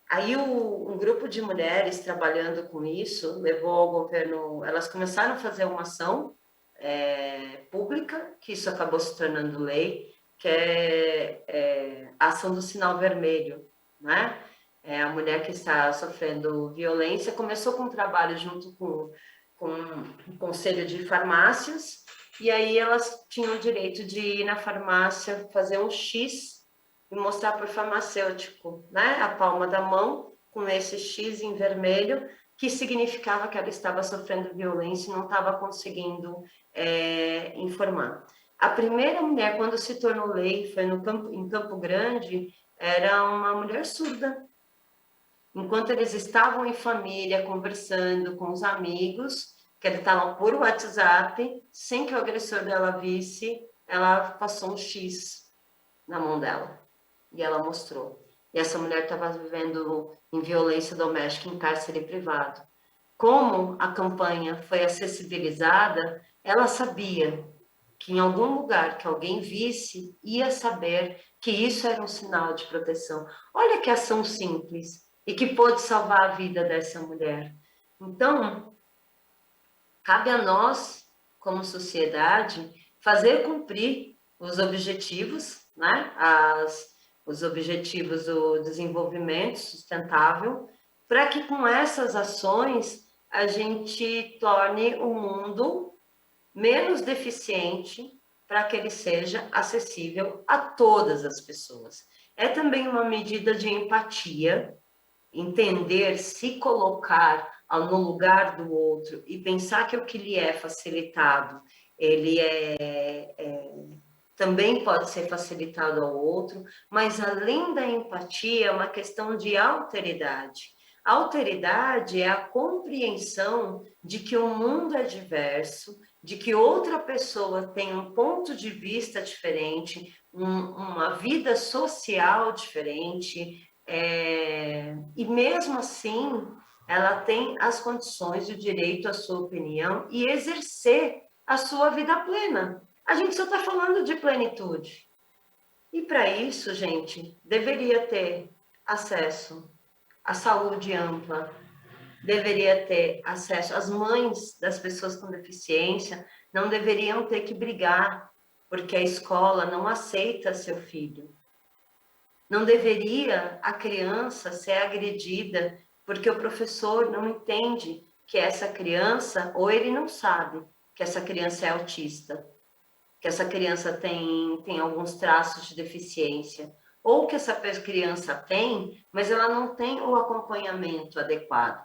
Aí um grupo de mulheres trabalhando com isso levou ao governo, elas começaram a fazer uma ação pública, que isso acabou se tornando lei, que é a ação do sinal vermelho, né? A mulher que está sofrendo violência começou com um trabalho junto com o Conselho de Farmácias, e aí elas tinham o direito de ir na farmácia, fazer um X e mostrar para o farmacêutico, né, a palma da mão com esse X em vermelho, que significava que ela estava sofrendo violência e não estava conseguindo informar. A primeira mulher, quando se tornou lei, foi em Campo Grande, era uma mulher surda. Enquanto eles estavam em família, conversando com os amigos, que eles estavam por WhatsApp, sem que o agressor dela visse, ela passou um X na mão dela. E ela mostrou. E essa mulher estava vivendo em violência doméstica em cárcere privado. Como a campanha foi acessibilizada, ela sabia que em algum lugar que alguém visse, ia saber que isso era um sinal de proteção. Olha que ação simples e que pôde salvar a vida dessa mulher. Então, cabe a nós, como sociedade, fazer cumprir os objetivos, né? Os objetivos do desenvolvimento sustentável, para que com essas ações a gente torne o mundo menos deficiente, para que ele seja acessível a todas as pessoas. É também uma medida de empatia, entender, se colocar no lugar do outro e pensar que o que lhe é facilitado, ele também pode ser facilitado ao outro, mas além da empatia, é uma questão de alteridade. A alteridade é a compreensão de que o mundo é diverso, de que outra pessoa tem um ponto de vista diferente, uma vida social diferente, e mesmo assim ela tem as condições e o direito à sua opinião e exercer a sua vida plena. A gente só está falando de plenitude. E para isso, gente, deveria ter acesso à saúde ampla, deveria ter acesso. As mães das pessoas com deficiência não deveriam ter que brigar porque a escola não aceita seu filho. Não deveria a criança ser agredida porque o professor não entende que essa criança, ou ele não sabe que essa criança é autista, que essa criança tem alguns traços de deficiência, ou que essa criança tem, mas ela não tem o acompanhamento adequado.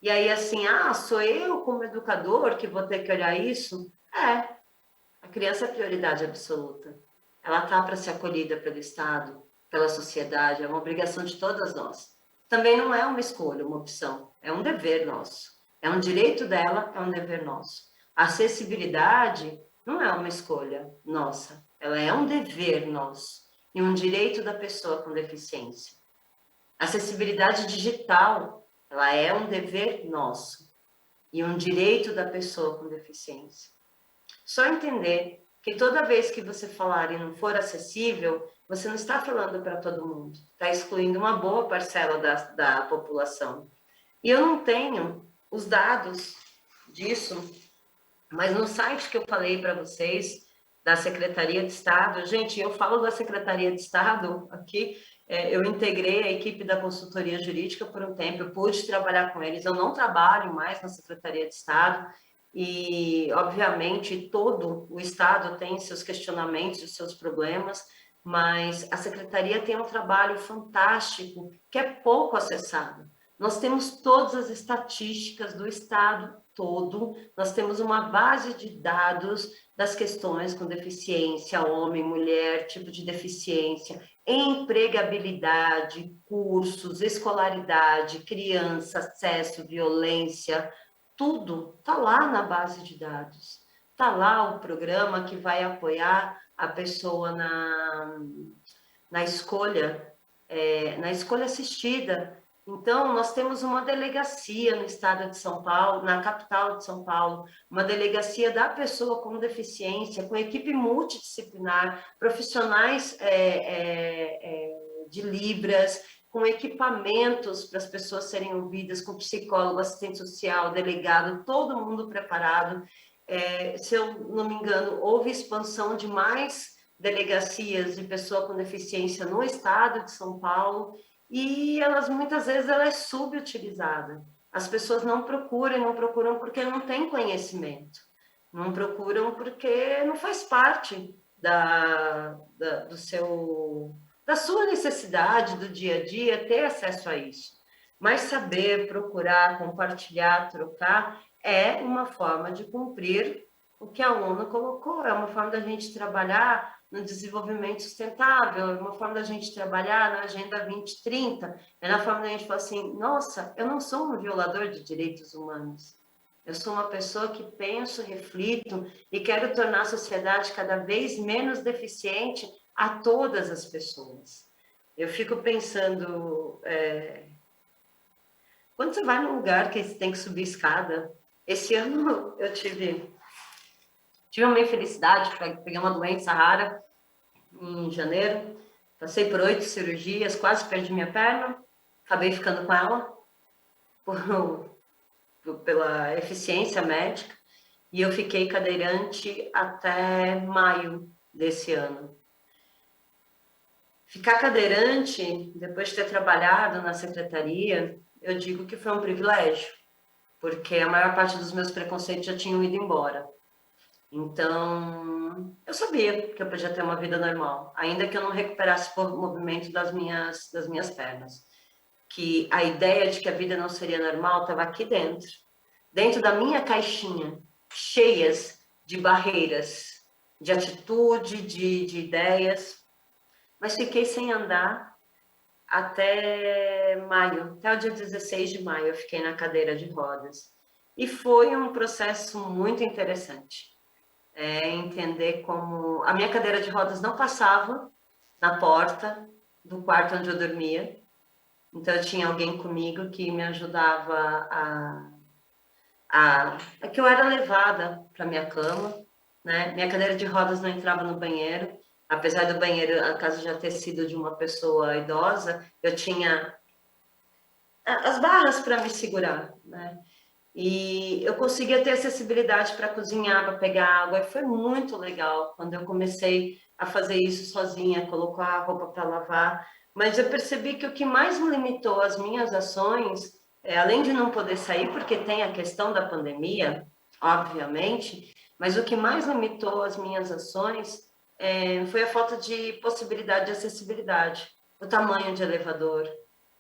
E aí, assim, sou eu como educador que vou ter que olhar isso? A criança é prioridade absoluta. Ela está para ser acolhida pelo Estado, pela sociedade, é uma obrigação de todas nós. Também não é uma escolha, uma opção, é um dever nosso. É um direito dela, é um dever nosso. A acessibilidade não é uma escolha nossa, ela é um dever nosso e um direito da pessoa com deficiência. A acessibilidade digital, ela é um dever nosso e um direito da pessoa com deficiência. Só entender que toda vez que você falar e não for acessível, você não está falando para todo mundo, está excluindo uma boa parcela da população. E eu não tenho os dados disso, mas no site que eu falei para vocês, da Secretaria de Estado, gente, eu falo da Secretaria de Estado aqui, eu integrei a equipe da consultoria jurídica por um tempo, eu pude trabalhar com eles, eu não trabalho mais na Secretaria de Estado, e, obviamente, todo o Estado tem seus questionamentos, os seus problemas, mas a Secretaria tem um trabalho fantástico, que é pouco acessado. Nós temos todas as estatísticas do Estado todo, nós temos uma base de dados das questões com deficiência, homem, mulher, tipo de deficiência, empregabilidade, cursos, escolaridade, criança, acesso, violência, tudo está lá na base de dados. Está lá o programa que vai apoiar a pessoa na escolha assistida. Então, nós temos uma delegacia no estado de São Paulo, na capital de São Paulo, uma delegacia da pessoa com deficiência, com equipe multidisciplinar, profissionais de Libras, com equipamentos para as pessoas serem ouvidas, com psicólogo, assistente social, delegado, todo mundo preparado. Se eu não me engano, houve expansão de mais delegacias de pessoa com deficiência no estado de São Paulo, e muitas vezes ela é subutilizada. As pessoas não procuram porque não têm conhecimento, não procuram porque não faz parte da sua necessidade do dia a dia ter acesso a isso. Mas saber, procurar, compartilhar, trocar, é uma forma de cumprir o que a ONU colocou, é uma forma da gente trabalhar no desenvolvimento sustentável, é uma forma da gente trabalhar na Agenda 2030, é na forma da gente falar assim, nossa, eu não sou um violador de direitos humanos, eu sou uma pessoa que penso, reflito e quero tornar a sociedade cada vez menos deficiente a todas as pessoas. Eu fico pensando, quando você vai num lugar que você tem que subir escada, esse ano eu tive uma infelicidade, peguei uma doença rara em janeiro, passei por 8 cirurgias, quase perdi minha perna, acabei ficando com ela pela eficiência médica, e eu fiquei cadeirante até maio desse ano. Ficar cadeirante, depois de ter trabalhado na secretaria, eu digo que foi um privilégio, porque a maior parte dos meus preconceitos já tinham ido embora. Então, eu sabia que eu podia ter uma vida normal, ainda que eu não recuperasse o movimento das minhas pernas. Que a ideia de que a vida não seria normal estava aqui dentro da minha caixinha, cheias de barreiras, de atitude, de ideias. Mas fiquei sem andar até maio, até o dia 16 de maio eu fiquei na cadeira de rodas. E foi um processo muito interessante. Entender como a minha cadeira de rodas não passava na porta do quarto onde eu dormia. Então, eu tinha alguém comigo que me ajudava que eu era levada para minha cama, né? Minha cadeira de rodas não entrava no banheiro, apesar do banheiro, a casa já ter sido de uma pessoa idosa, eu tinha as barras para me segurar, né? E eu conseguia ter acessibilidade para cozinhar, para pegar água, e foi muito legal quando eu comecei a fazer isso sozinha, colocar a roupa para lavar. Mas eu percebi que o que mais me limitou as minhas ações, além de não poder sair, porque tem a questão da pandemia, obviamente, mas o que mais limitou as minhas ações foi a falta de possibilidade de acessibilidade, o tamanho de elevador.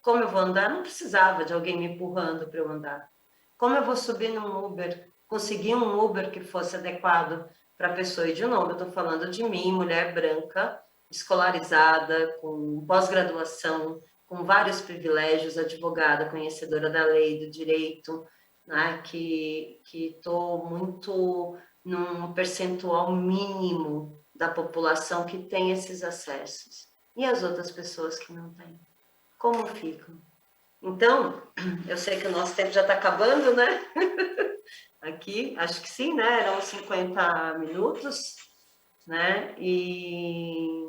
Como eu vou andar, não precisava de alguém me empurrando para eu andar. Como eu vou subir num Uber, conseguir um Uber que fosse adequado para a pessoa? E, de novo, eu estou falando de mim, mulher branca, escolarizada, com pós-graduação, com vários privilégios, advogada, conhecedora da lei, do direito, né, que estou muito num percentual mínimo da população que tem esses acessos. E as outras pessoas que não têm? Como ficam? Então, eu sei que o nosso tempo já está acabando, né? Aqui, acho que sim, né? Eram 50 minutos, né? E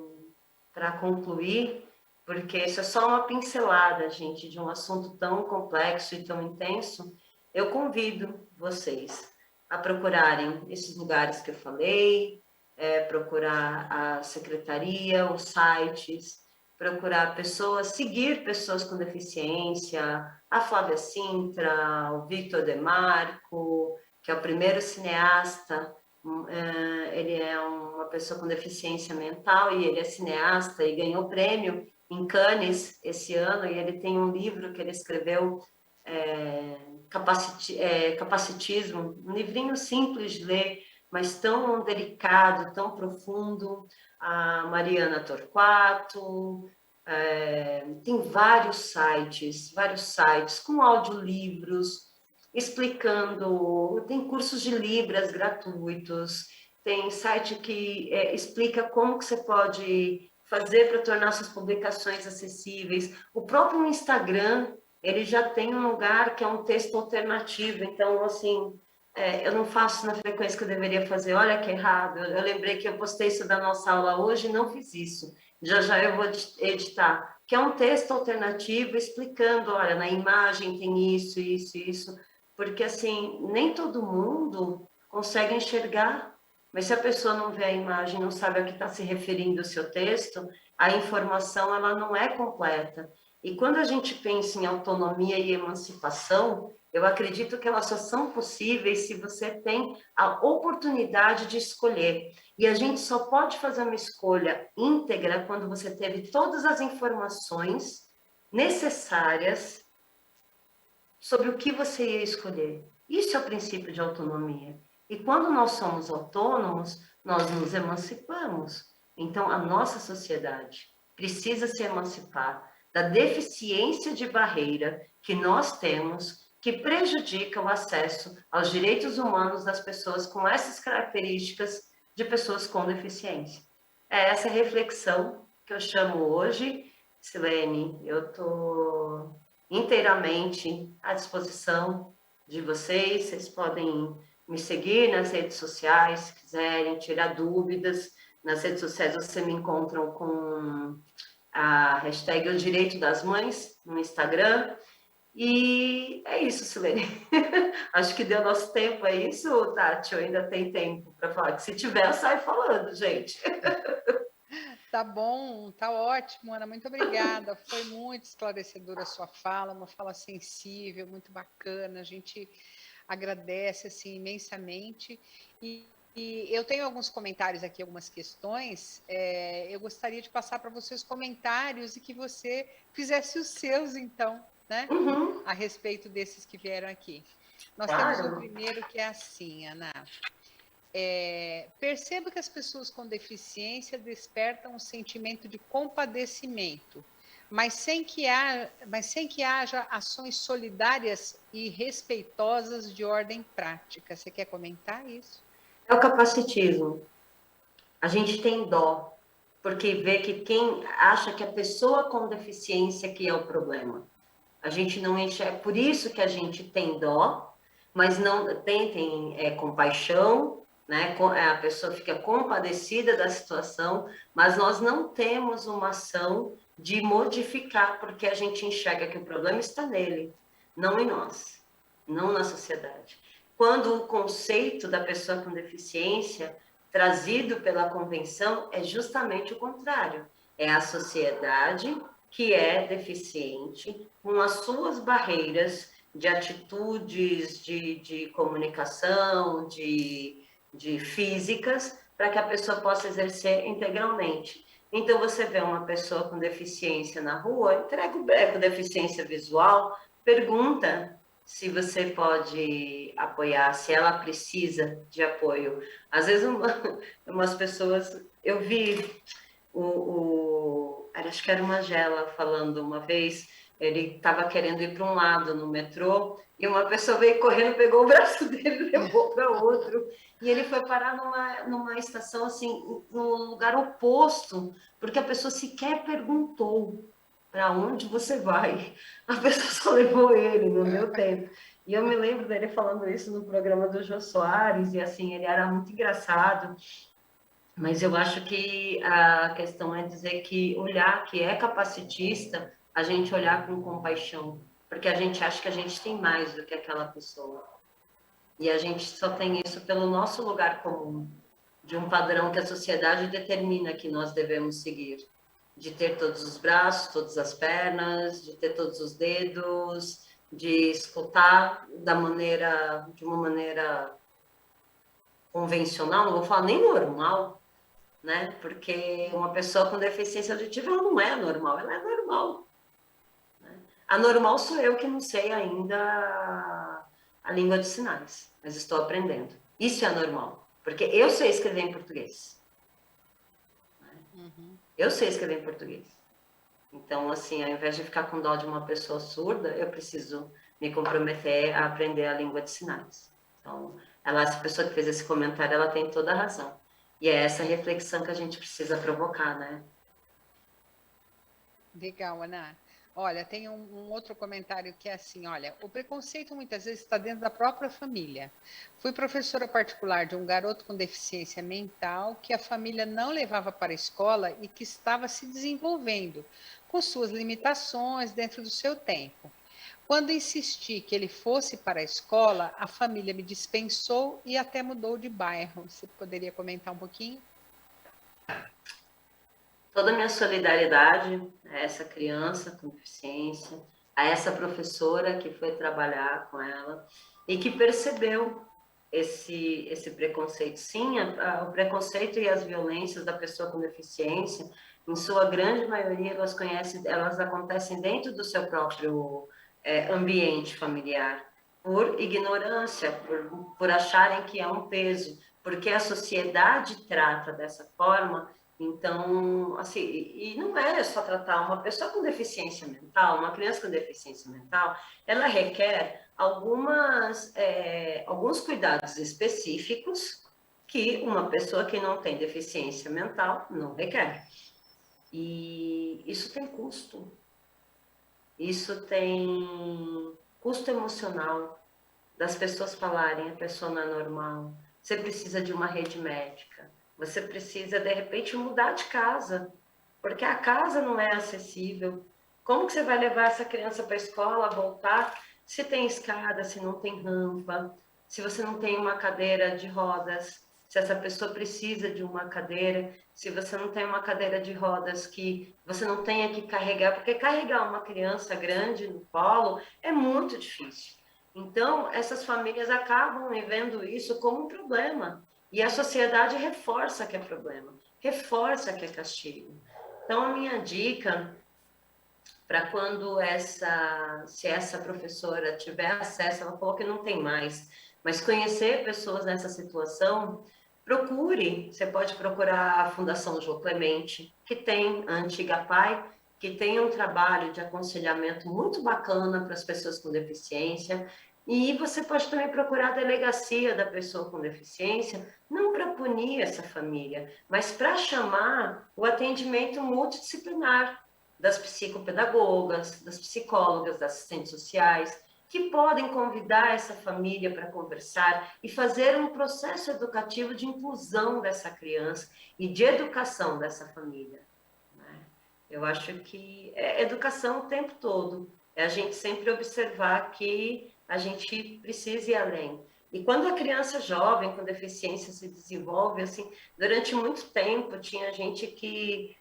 para concluir, porque isso é só uma pincelada, gente, de um assunto tão complexo e tão intenso, eu convido vocês a procurarem esses lugares que eu falei, procurar a secretaria, os sites, procurar pessoas, seguir pessoas com deficiência, a Flávia Sintra, o Victor Demarco, que é o primeiro cineasta, ele é uma pessoa com deficiência mental e ele é cineasta e ganhou prêmio em Cannes esse ano, e ele tem um livro que ele escreveu, Capacitismo, um livrinho simples de ler, mas tão delicado, tão profundo. A Mariana Torquato, tem vários sites com audiolivros, explicando, tem cursos de Libras gratuitos, tem site que explica como que você pode fazer para tornar suas publicações acessíveis. O próprio Instagram, ele já tem um lugar que é um texto alternativo, então, assim, eu não faço na frequência que eu deveria fazer, olha que errado, eu lembrei que eu postei isso da nossa aula hoje e não fiz isso, já eu vou editar, que é um texto alternativo explicando, olha, na imagem tem isso, isso, isso, porque, assim, nem todo mundo consegue enxergar, mas se a pessoa não vê a imagem, não sabe a que está se referindo o seu texto, a informação, ela não é completa. E quando a gente pensa em autonomia e emancipação, eu acredito que elas só são possíveis se você tem a oportunidade de escolher. E a gente só pode fazer uma escolha íntegra quando você teve todas as informações necessárias sobre o que você ia escolher. Isso é o princípio de autonomia. E quando nós somos autônomos, nós nos emancipamos. Então, a nossa sociedade precisa se emancipar da deficiência de barreira que nós temos, que prejudica o acesso aos direitos humanos das pessoas com essas características de pessoas com deficiência. É essa reflexão que eu chamo hoje. Silene, eu estou inteiramente à disposição de vocês. Vocês podem me seguir nas redes sociais, se quiserem tirar dúvidas. Nas redes sociais você me encontram com a hashtag O Direito das Mães no Instagram. E é isso, Silene. Acho que deu nosso tempo, é isso, Tati? Ou ainda tem tempo para falar? Que se tiver, sai falando, gente. Tá bom, tá ótimo, Ana, muito obrigada. Foi muito esclarecedora a sua fala, uma fala sensível, muito bacana. A gente agradece assim imensamente. E eu tenho alguns comentários aqui, algumas questões. Eu gostaria de passar para você os comentários e que você fizesse os seus, então, né? Uhum. A respeito desses que vieram aqui. Nós Claro. temos o primeiro que é assim, Ana. Percebo que as pessoas com deficiência despertam um sentimento de compadecimento, mas sem que haja ações solidárias e respeitosas de ordem prática. Você quer comentar isso? É o capacitismo. A gente tem dó, porque vê que quem acha que a pessoa com deficiência que é o problema. A gente não enxerga, por isso que a gente tem dó, mas não tem compaixão, né? A pessoa fica compadecida da situação, mas nós não temos uma ação de modificar, porque a gente enxerga que o problema está nele, não em nós, não na sociedade. Quando o conceito da pessoa com deficiência trazido pela convenção é justamente o contrário, é a sociedade que é deficiente, com as suas barreiras de atitudes, de comunicação, de físicas, para que a pessoa possa exercer integralmente. Então, você vê uma pessoa com deficiência na rua, entrega o deficiência visual, pergunta se você pode apoiar, se ela precisa de apoio. Às vezes, umas pessoas... Eu vi acho que era uma Magela falando uma vez, ele estava querendo ir para um lado no metrô, e uma pessoa veio correndo, pegou o braço dele e levou para outro. E ele foi parar numa estação, assim, no lugar oposto, porque a pessoa sequer perguntou para onde você vai. A pessoa só levou ele no meu tempo. E eu me lembro dele falando isso no programa do Jô Soares, e assim, ele era muito engraçado. Mas eu acho que a questão é dizer que olhar que é capacitista, a gente olhar com compaixão, porque a gente acha que a gente tem mais do que aquela pessoa. E a gente só tem isso pelo nosso lugar comum, de um padrão que a sociedade determina que nós devemos seguir, de ter todos os braços, todas as pernas, de ter todos os dedos, de escutar de uma maneira convencional, não vou falar nem normal, né? Porque uma pessoa com deficiência auditiva ela não é normal, ela é normal. Né? A normal sou eu que não sei ainda a língua de sinais, mas estou aprendendo. Isso é normal, porque eu sei escrever em português. Né? Eu sei escrever em português. Então, assim, ao invés de ficar com dó de uma pessoa surda, eu preciso me comprometer a aprender a língua de sinais. Então, essa pessoa que fez esse comentário, ela tem toda a razão. E é essa reflexão que a gente precisa provocar, né? Legal, Ana. Olha, tem um outro comentário que é assim, olha, o preconceito muitas vezes está dentro da própria família. Fui professora particular de um garoto com deficiência mental que a família não levava para a escola e que estava se desenvolvendo, com suas limitações dentro do seu tempo. Quando insisti que ele fosse para a escola, a família me dispensou e até mudou de bairro. Você poderia comentar um pouquinho? Toda a minha solidariedade a essa criança com deficiência, a essa professora que foi trabalhar com ela e que percebeu esse preconceito. Sim, o preconceito e as violências da pessoa com deficiência, em sua grande maioria, elas acontecem dentro do seu próprio ambiente familiar, por ignorância, por acharem que é um peso, porque a sociedade trata dessa forma. Então, assim, e não é só tratar uma pessoa com deficiência mental, uma criança com deficiência mental, ela requer alguns cuidados específicos que uma pessoa que não tem deficiência mental não requer. E isso tem custo. Isso tem custo emocional das pessoas falarem a pessoa não é normal. Você precisa de uma rede médica. Você precisa, de repente, mudar de casa, porque a casa não é acessível. Como que você vai levar essa criança para a escola, voltar, se tem escada, se não tem rampa, se você não tem uma cadeira de rodas, se essa pessoa precisa de uma cadeira, se você não tem uma cadeira de rodas que você não tenha que carregar, porque carregar uma criança grande no colo é muito difícil. Então, essas famílias acabam vendo isso como um problema. E a sociedade reforça que é problema, reforça que é castigo. Então, a minha dica para quando se essa professora tiver acesso, ela falou que não tem mais, mas conhecer pessoas nessa situação, procure, você pode procurar a Fundação João Clemente, que tem a antiga PAI, que tem um trabalho de aconselhamento muito bacana para as pessoas com deficiência, e você pode também procurar a delegacia da pessoa com deficiência, não para punir essa família, mas para chamar o atendimento multidisciplinar das psicopedagogas, das psicólogas, das assistentes sociais, que podem convidar essa família para conversar e fazer um processo educativo de inclusão dessa criança e de educação dessa família. Eu acho que é educação o tempo todo, é a gente sempre observar que a gente precisa ir além. E quando a criança jovem com deficiência se desenvolve, assim, durante muito tempo tinha gente que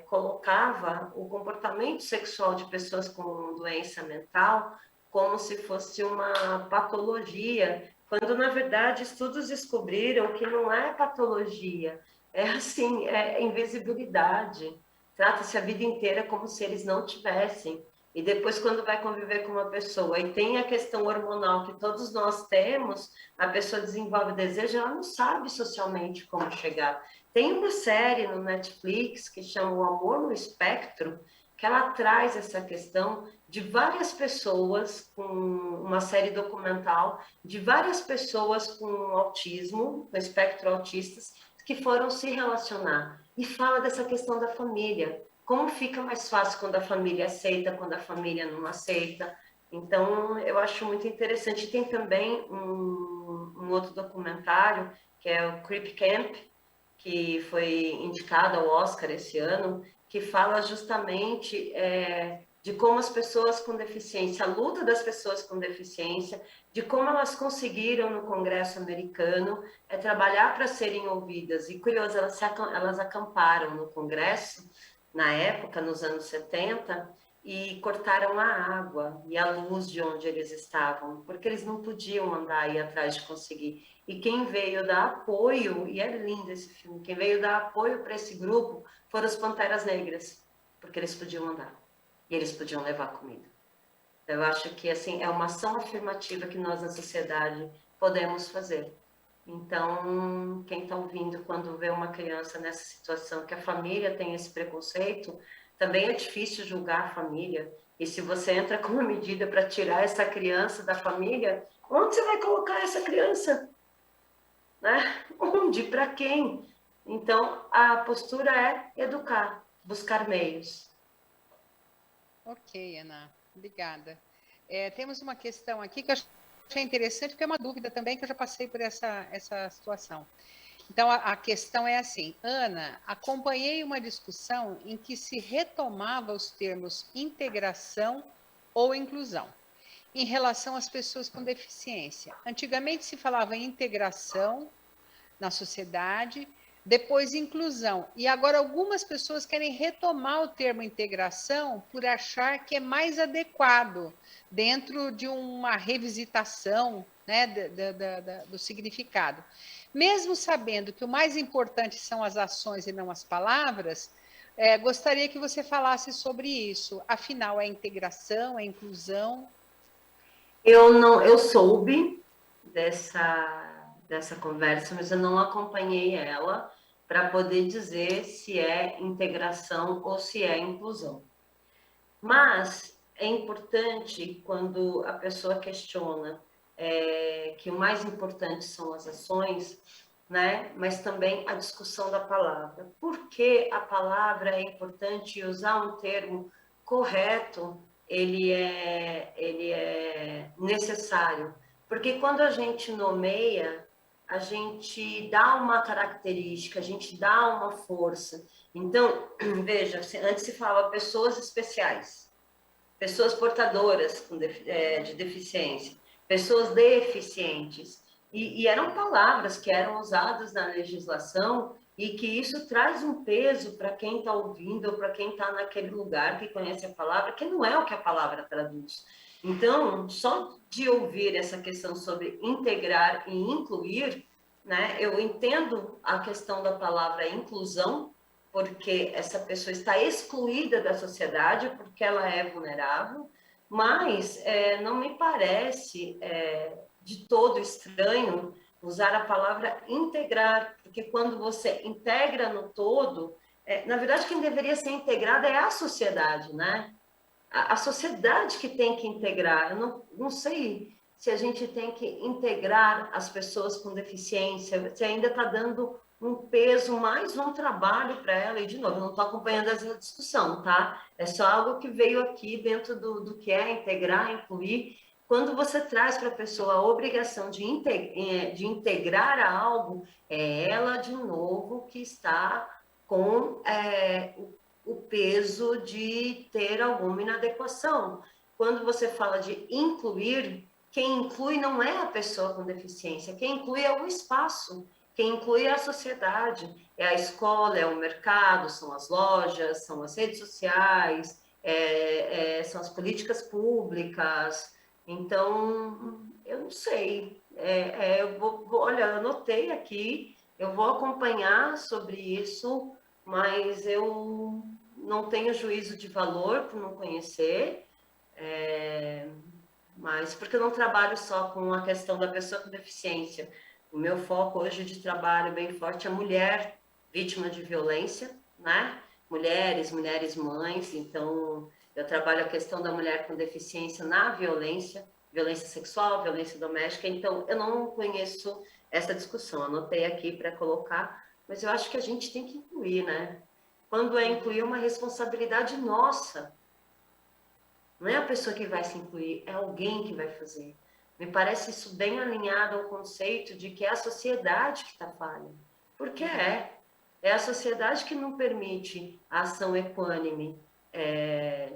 colocava o comportamento sexual de pessoas com doença mental como se fosse uma patologia, quando na verdade estudos descobriram que não é patologia, é assim, é invisibilidade. Trata-se a vida inteira como se eles não tivessem. E depois, quando vai conviver com uma pessoa e tem a questão hormonal que todos nós temos, a pessoa desenvolve desejo, ela não sabe socialmente como chegar. Tem uma série no Netflix que chama O Amor no Espectro, que ela traz essa questão de várias pessoas, com uma série documental, de várias pessoas com autismo, com espectro autistas, que foram se relacionar. E fala dessa questão da família. Como fica mais fácil quando a família aceita, quando a família não aceita. Então, eu acho muito interessante. Tem também um outro documentário, que é o Creep Camp, que foi indicado ao Oscar esse ano, que fala justamente de como as pessoas com deficiência, a luta das pessoas com deficiência, de como elas conseguiram no Congresso americano trabalhar para serem ouvidas. E curioso, elas acamparam no Congresso, na época, nos anos 70, e cortaram a água e a luz de onde eles estavam, porque eles não podiam andar aí atrás de conseguir. E quem veio dar apoio, e é lindo esse filme, quem veio dar apoio para esse grupo foram os Panteras Negras, porque eles podiam andar e eles podiam levar comida. Eu acho que assim é uma ação afirmativa que nós na sociedade podemos fazer. Então, quem está ouvindo, quando vê uma criança nessa situação, que a família tem esse preconceito, também é difícil julgar a família. E se você entra com uma medida para tirar essa criança da família, onde você vai colocar essa criança? Né? Onde? Para quem? Então, a postura é educar, buscar meios. Ok, Ana, obrigada. Temos uma questão aqui que eu achei interessante, porque é uma dúvida também, que eu já passei por essa situação. Então, a questão é assim: Ana, acompanhei uma discussão em que se retomava os termos integração ou inclusão em relação às pessoas com deficiência. Antigamente se falava em integração na sociedade, depois inclusão. E agora algumas pessoas querem retomar o termo integração por achar que é mais adequado dentro de uma revisitação, né, do significado. Mesmo sabendo que o mais importante são as ações e não as palavras, gostaria que você falasse sobre isso. Afinal, é integração, é inclusão? Eu soube dessa conversa, mas eu não acompanhei ela para poder dizer se é integração ou se é inclusão. Mas é importante quando a pessoa questiona que o mais importante são as ações, né? Mas também a discussão da palavra. Por que a palavra é importante e usar um termo correto ele é necessário? Porque quando a gente nomeia, a gente dá uma característica, a gente dá uma força. Então, veja, antes se falava pessoas especiais, pessoas portadoras de deficiência, pessoas deficientes. E eram palavras que eram usadas na legislação e que isso traz um peso para quem está ouvindo ou para quem está naquele lugar que conhece a palavra, que não é o que a palavra traduz. Então, só de ouvir essa questão sobre integrar e incluir, né, eu entendo a questão da palavra inclusão, porque essa pessoa está excluída da sociedade, porque ela é vulnerável, mas não me parece de todo estranho usar a palavra integrar, porque quando você integra no todo, na verdade quem deveria ser integrada é a sociedade, né? A sociedade que tem que integrar. Eu não sei se a gente tem que integrar as pessoas com deficiência, se ainda está dando um peso, mais um trabalho para ela. E, de novo, eu não estou acompanhando essa discussão, tá? É só algo que veio aqui dentro do que é integrar, incluir. Quando você traz para a pessoa a obrigação de integrar a algo, é ela, de novo, que está com o peso de ter alguma inadequação. Quando você fala de incluir, quem inclui não é a pessoa com deficiência, quem inclui é o espaço, quem inclui é a sociedade, é a escola, é o mercado, são as lojas, são as redes sociais, são as políticas públicas. Então, eu não sei. Olha, eu anotei aqui, eu vou acompanhar sobre isso, mas eu não tenho juízo de valor por não conhecer, Mas porque eu não trabalho só com a questão da pessoa com deficiência. O meu foco hoje de trabalho bem forte é mulher vítima de violência, né? Mulheres mães. Então, eu trabalho a questão da mulher com deficiência na violência, violência sexual, violência doméstica. Então, eu não conheço essa discussão. Anotei aqui para colocar, mas eu acho que a gente tem que incluir, né? Quando é incluir uma responsabilidade nossa. Não é a pessoa que vai se incluir, é alguém que vai fazer. Me parece isso bem alinhado ao conceito de que é a sociedade que está falha. Porque é a sociedade que não permite a ação equânime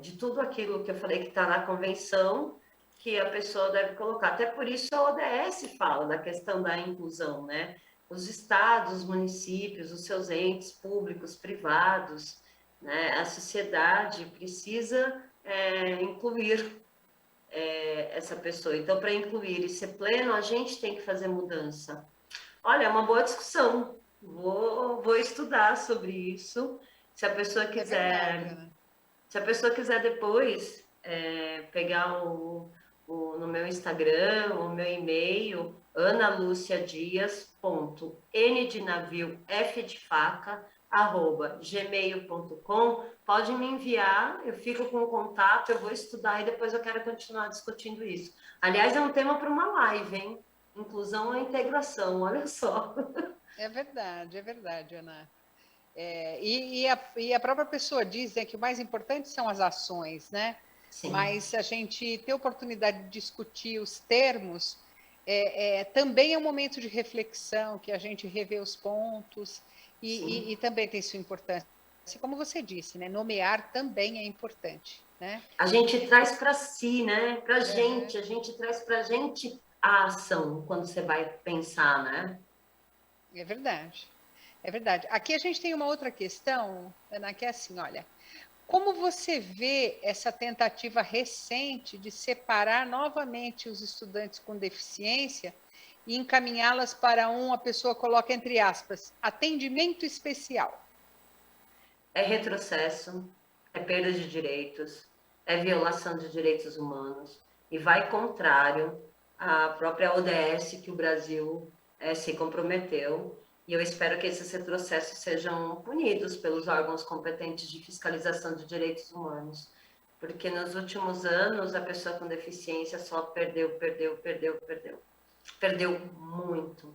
de tudo aquilo que eu falei que está na convenção, que a pessoa deve colocar. Até por isso a ODS fala da questão da inclusão, né? Os estados, os municípios, os seus entes públicos, privados, né? A sociedade precisa incluir essa pessoa. Então, para incluir e ser pleno, a gente tem que fazer mudança. Olha, é uma boa discussão. Vou estudar sobre isso. Se a pessoa quiser, verdade, se a pessoa quiser depois pegar no meu Instagram, o meu e-mail, analuciadias.n de navio, f de faca, @gmail.com, pode me enviar, eu fico com o contato, eu vou estudar e depois eu quero continuar discutindo isso. Aliás, é um tema para uma live, hein? Inclusão e integração, olha só. é verdade, Ana. E a própria pessoa diz, né, que o mais importante são as ações, né? Sim. Mas a gente ter oportunidade de discutir os termos também é um momento de reflexão, que a gente revê os pontos e também tem sua importância. Como você disse, né? Nomear também é importante, né? A gente traz para si, né? Para gente, a gente traz para gente a ação quando você vai pensar, né? É verdade. É verdade. Aqui a gente tem uma outra questão, Ana, que é assim, olha, como você vê essa tentativa recente de separar novamente os estudantes com deficiência e encaminhá-las para a pessoa coloca entre aspas, atendimento especial? É retrocesso, é perda de direitos, é violação de direitos humanos e vai contrário à própria ODS que o Brasil se comprometeu. E eu espero que esses retrocessos sejam punidos pelos órgãos competentes de fiscalização de direitos humanos, porque nos últimos anos a pessoa com deficiência só perdeu muito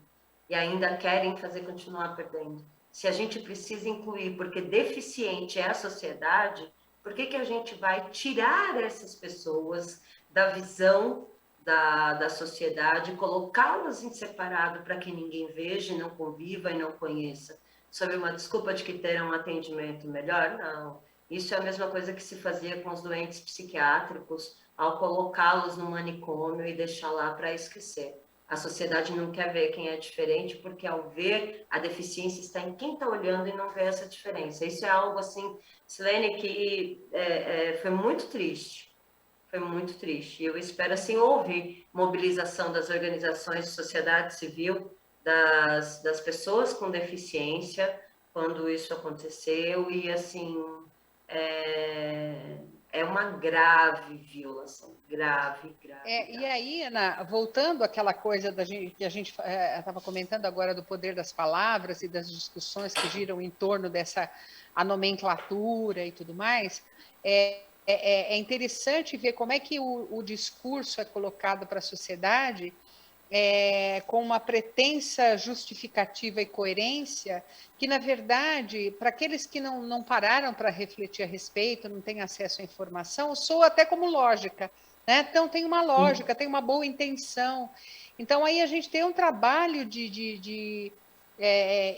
e ainda querem fazer continuar perdendo. Se a gente precisa incluir, porque deficiente é a sociedade, por que a gente vai tirar essas pessoas da visão da sociedade, colocá-las em separado para que ninguém veja, não conviva e não conheça? Sob uma desculpa de que terão um atendimento melhor? Não. Isso é a mesma coisa que se fazia com os doentes psiquiátricos, ao colocá-los no manicômio e deixar lá para esquecer. A sociedade não quer ver quem é diferente, porque ao ver, a deficiência está em quem está olhando e não vê essa diferença. Isso é algo assim, Silene, que foi muito triste. Foi muito triste. E eu espero, assim, houve mobilização das organizações de sociedade civil, das pessoas com deficiência, quando isso aconteceu, e, assim, é uma grave violação, grave. E aí, Ana, voltando àquela coisa que a gente estava comentando agora do poder das palavras e das discussões que giram em torno dessa a nomenclatura e tudo mais, é interessante ver como é que o discurso é colocado para a sociedade com uma pretensa justificativa e coerência, que, na verdade, para aqueles que não pararam para refletir a respeito, não têm acesso à informação, soa até como lógica. Né? Então, tem uma lógica, tem uma boa intenção. Então, aí a gente tem um trabalho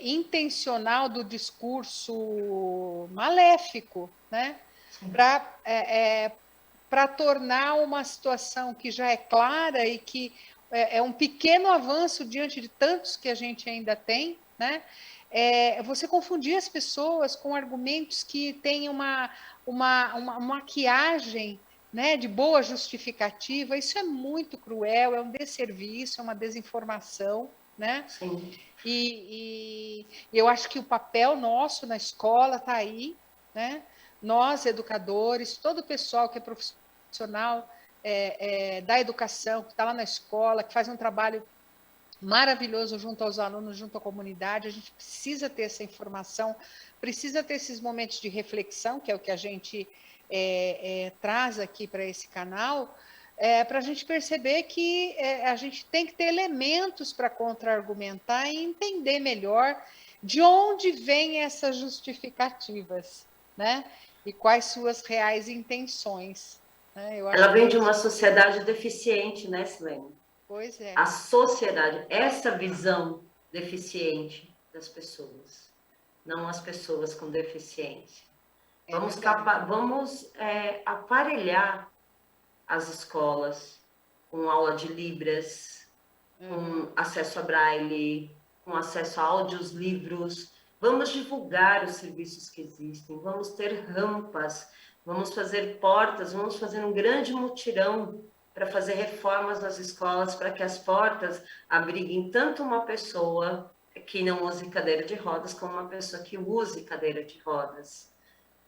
intencional do discurso maléfico, né? Para tornar uma situação que já é clara e que é um pequeno avanço diante de tantos que a gente ainda tem, né? Você confundir as pessoas com argumentos que têm uma maquiagem, né, de boa justificativa, isso é muito cruel, é um desserviço, é uma desinformação, né? Sim. E eu acho que o papel nosso na escola está aí, né? Nós, educadores, todo o pessoal que é profissional profissional da educação, que está lá na escola, que faz um trabalho maravilhoso junto aos alunos, junto à comunidade. A gente precisa ter essa informação, precisa ter esses momentos de reflexão, que é o que a gente traz aqui para esse canal, para a gente perceber que a gente tem que ter elementos para contra-argumentar e entender melhor de onde vêm essas justificativas, né? E quais suas reais intenções. Né? Ela vem de uma sociedade deficiente, né, Silene? Pois é. A sociedade, essa visão deficiente das pessoas, não as pessoas com deficiência. Vamos aparelhar as escolas com aula de Libras, com acesso a Braille, com acesso a áudios, livros. Vamos divulgar os serviços que existem, vamos ter rampas, vamos fazer portas, vamos fazer um grande mutirão para fazer reformas nas escolas, para que as portas abriguem tanto uma pessoa que não use cadeira de rodas, como uma pessoa que use cadeira de rodas.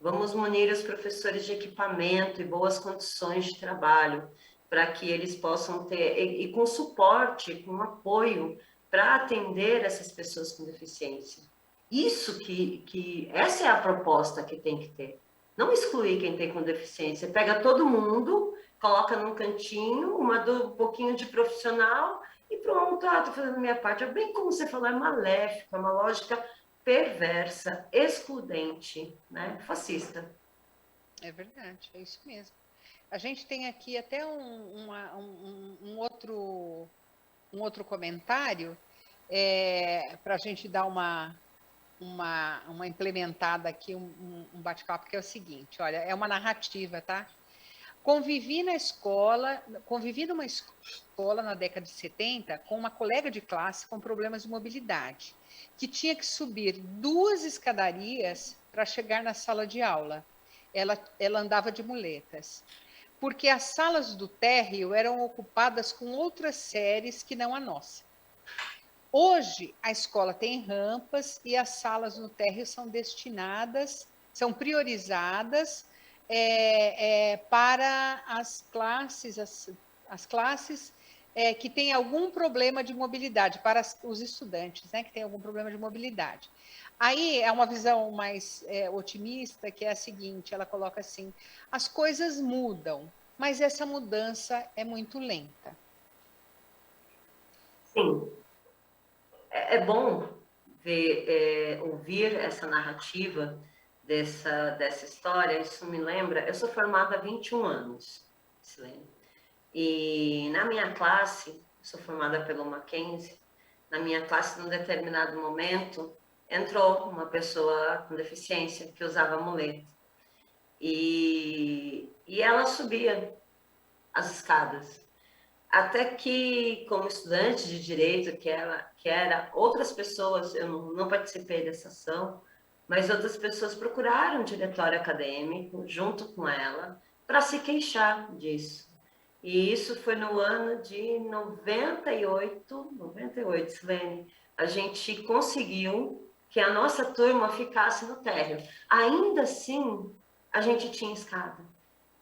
Vamos munir os professores de equipamento e boas condições de trabalho, para que eles possam ter, e com suporte, com apoio, para atender essas pessoas com deficiência. Isso essa é a proposta que tem que ter. Não excluir quem tem com deficiência. Pega todo mundo, coloca num cantinho, um pouquinho de profissional e pronto, estou fazendo minha parte. É bem como você falou, é maléfica, é uma lógica perversa, excludente, né? Fascista. É verdade, é isso mesmo. A gente tem aqui até um outro comentário para a gente dar uma implementada aqui, um bate-papo, que é o seguinte, olha, é uma narrativa, tá? Convivi numa escola na década de 70 com uma colega de classe com problemas de mobilidade, que tinha que subir 2 escadarias para chegar na sala de aula. Ela andava de muletas, porque as salas do térreo eram ocupadas com outras séries que não a nossa. Hoje, a escola tem rampas e as salas no térreo são priorizadas para as classes que têm algum problema de mobilidade, para os estudantes, né, que têm algum problema de mobilidade. Aí é uma visão mais otimista, que é a seguinte, ela coloca assim, as coisas mudam, mas essa mudança é muito lenta. Sim. É bom ouvir essa narrativa dessa história. Isso me lembra, eu sou formada há 21 anos, Silene, e na minha classe, sou formada pelo Mackenzie, na minha classe, num determinado momento, entrou uma pessoa com deficiência que usava muleta, e ela subia as escadas, até que, como estudante de direito, que era outras pessoas, eu não participei dessa ação, mas outras pessoas procuraram o diretório acadêmico junto com ela para se queixar disso. E isso foi no ano de 98, Silene, a gente conseguiu que a nossa turma ficasse no térreo. Ainda assim, a gente tinha escada.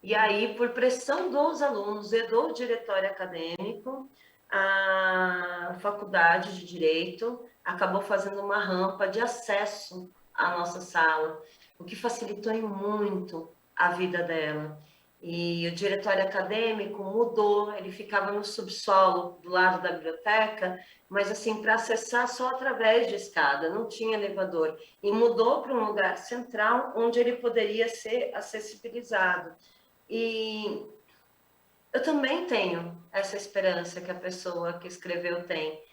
E aí, por pressão dos alunos e do diretório acadêmico, a Faculdade de Direito acabou fazendo uma rampa de acesso à nossa sala, o que facilitou muito a vida dela. E o diretório acadêmico mudou, ele ficava no subsolo, do lado da biblioteca, mas assim, para acessar só através de escada, não tinha elevador. E mudou para um lugar central, onde ele poderia ser acessibilizado. E eu também tenho essa esperança que a pessoa que escreveu tem.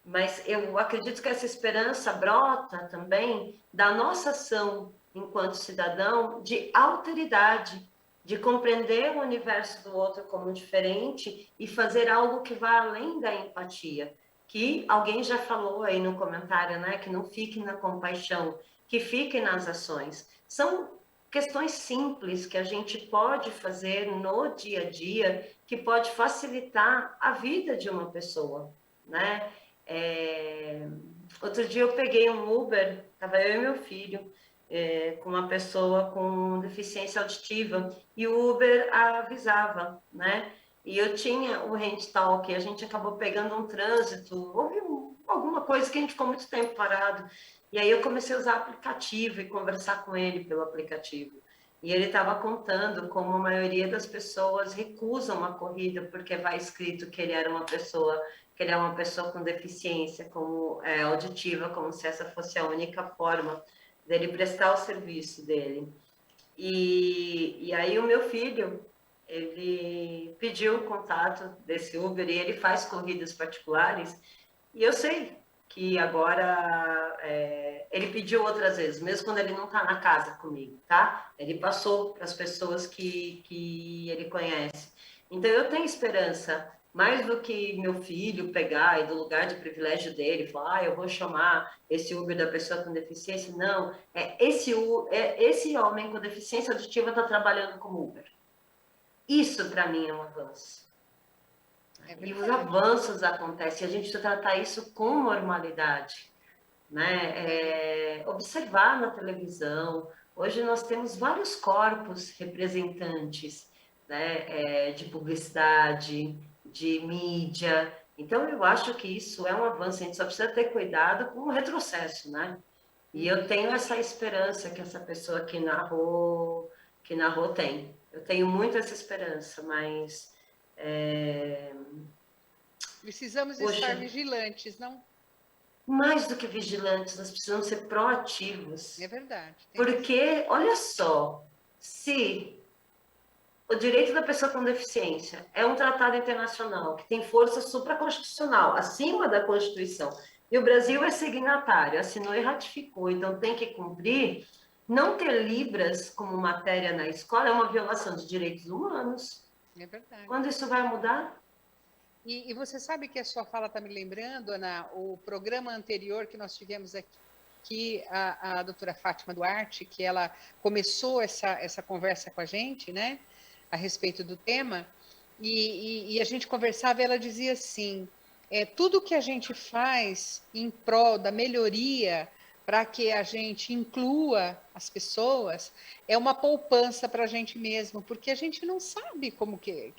Mas eu acredito que essa esperança brota também da nossa ação enquanto cidadão de alteridade, de compreender o universo do outro como diferente e fazer algo que vá além da empatia. Que alguém já falou aí no comentário, né? Que não fique na compaixão, que fique nas ações. São questões simples que a gente pode fazer no dia a dia, que pode facilitar a vida de uma pessoa, né? Outro dia eu peguei um Uber, estava eu e meu filho, com uma pessoa com deficiência auditiva, e o Uber avisava, né? E eu tinha o HandTalk, e a gente acabou pegando um trânsito, houve alguma coisa que a gente ficou muito tempo parado, e aí eu comecei a usar aplicativo e conversar com ele pelo aplicativo. E ele estava contando como a maioria das pessoas recusam a corrida porque vai escrito que ele era uma pessoa, que ele é uma pessoa com deficiência, como auditiva, como se essa fosse a única forma dele prestar o serviço dele. E aí o meu filho, ele pediu o contato desse Uber e ele faz corridas particulares. E eu sei que agora ele pediu outras vezes, mesmo quando ele não está na casa comigo, tá? Ele passou para as pessoas que ele conhece. Então eu tenho esperança, mais do que meu filho pegar e do lugar de privilégio dele, falar, eu vou chamar esse Uber da pessoa com deficiência. Não, esse homem com deficiência auditiva está trabalhando como Uber. Isso para mim é um avanço. E os avanços acontecem, a gente precisa tratar isso com normalidade, né? Observar na televisão, hoje nós temos vários corpos representantes, né? De publicidade, de mídia, então eu acho que isso é um avanço, a gente só precisa ter cuidado com o retrocesso, né? E eu tenho essa esperança que essa pessoa que narrou tem. Eu tenho muito essa esperança, mas Precisamos estar vigilantes, não? Mais do que vigilantes, nós precisamos ser proativos. É verdade. Porque, olha só, se o direito da pessoa com deficiência é um tratado internacional que tem força supraconstitucional, acima da Constituição, e o Brasil é signatário, assinou e ratificou, então tem que cumprir, não ter Libras como matéria na escola é uma violação de direitos humanos. É verdade. Quando isso vai mudar? E você sabe que a sua fala está me lembrando, Ana, o programa anterior que nós tivemos aqui, a doutora Fátima Duarte, que ela começou essa conversa com a gente, né, a respeito do tema, e a gente conversava e ela dizia assim, tudo que a gente faz em prol da melhoria para que a gente inclua as pessoas, é uma poupança para a gente mesmo, porque a gente não sabe como que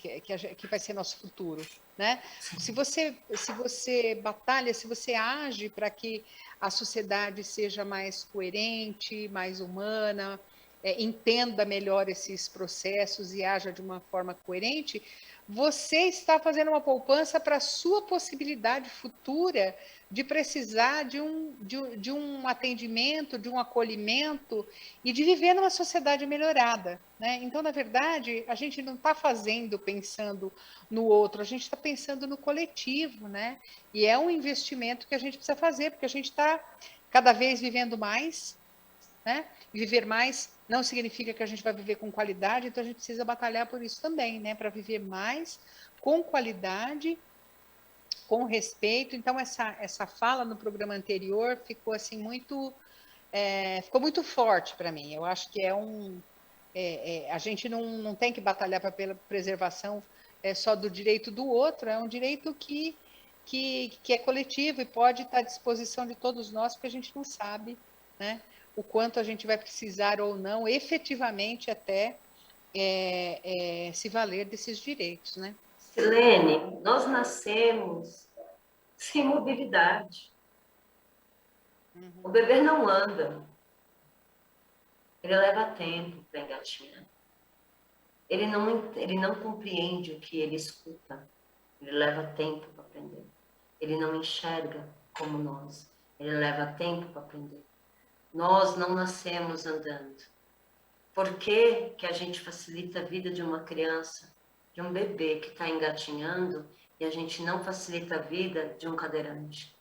vai ser nosso futuro, né? Se você batalha, se você age para que a sociedade seja mais coerente, mais humana, entenda melhor esses processos e haja de uma forma coerente, você está fazendo uma poupança para a sua possibilidade futura de precisar de um atendimento, de um acolhimento e de viver numa sociedade melhorada, né? Então, na verdade, a gente não está fazendo pensando no outro, a gente está pensando no coletivo, né? E é um investimento que a gente precisa fazer, porque a gente está cada vez vivendo mais, né? Viver mais não significa que a gente vai viver com qualidade, então a gente precisa batalhar por isso também, né? Para viver mais, com qualidade, com respeito. Então, essa fala no programa anterior ficou assim ficou muito forte para mim. Eu acho que a gente não tem que batalhar pela preservação só do direito do outro, é um direito que é coletivo e pode estar à disposição de todos nós, porque a gente não sabe, né, o quanto a gente vai precisar ou não, efetivamente, até se valer desses direitos, né? Silene, nós nascemos sem mobilidade. O bebê não anda. Ele leva tempo para engatinhar. Ele não compreende o que ele escuta. Ele leva tempo para aprender. Ele não enxerga como nós. Ele leva tempo para aprender. Nós não nascemos andando. Por que que a gente facilita a vida de uma criança, de um bebê que está engatinhando, e a gente não facilita a vida de um cadeirante?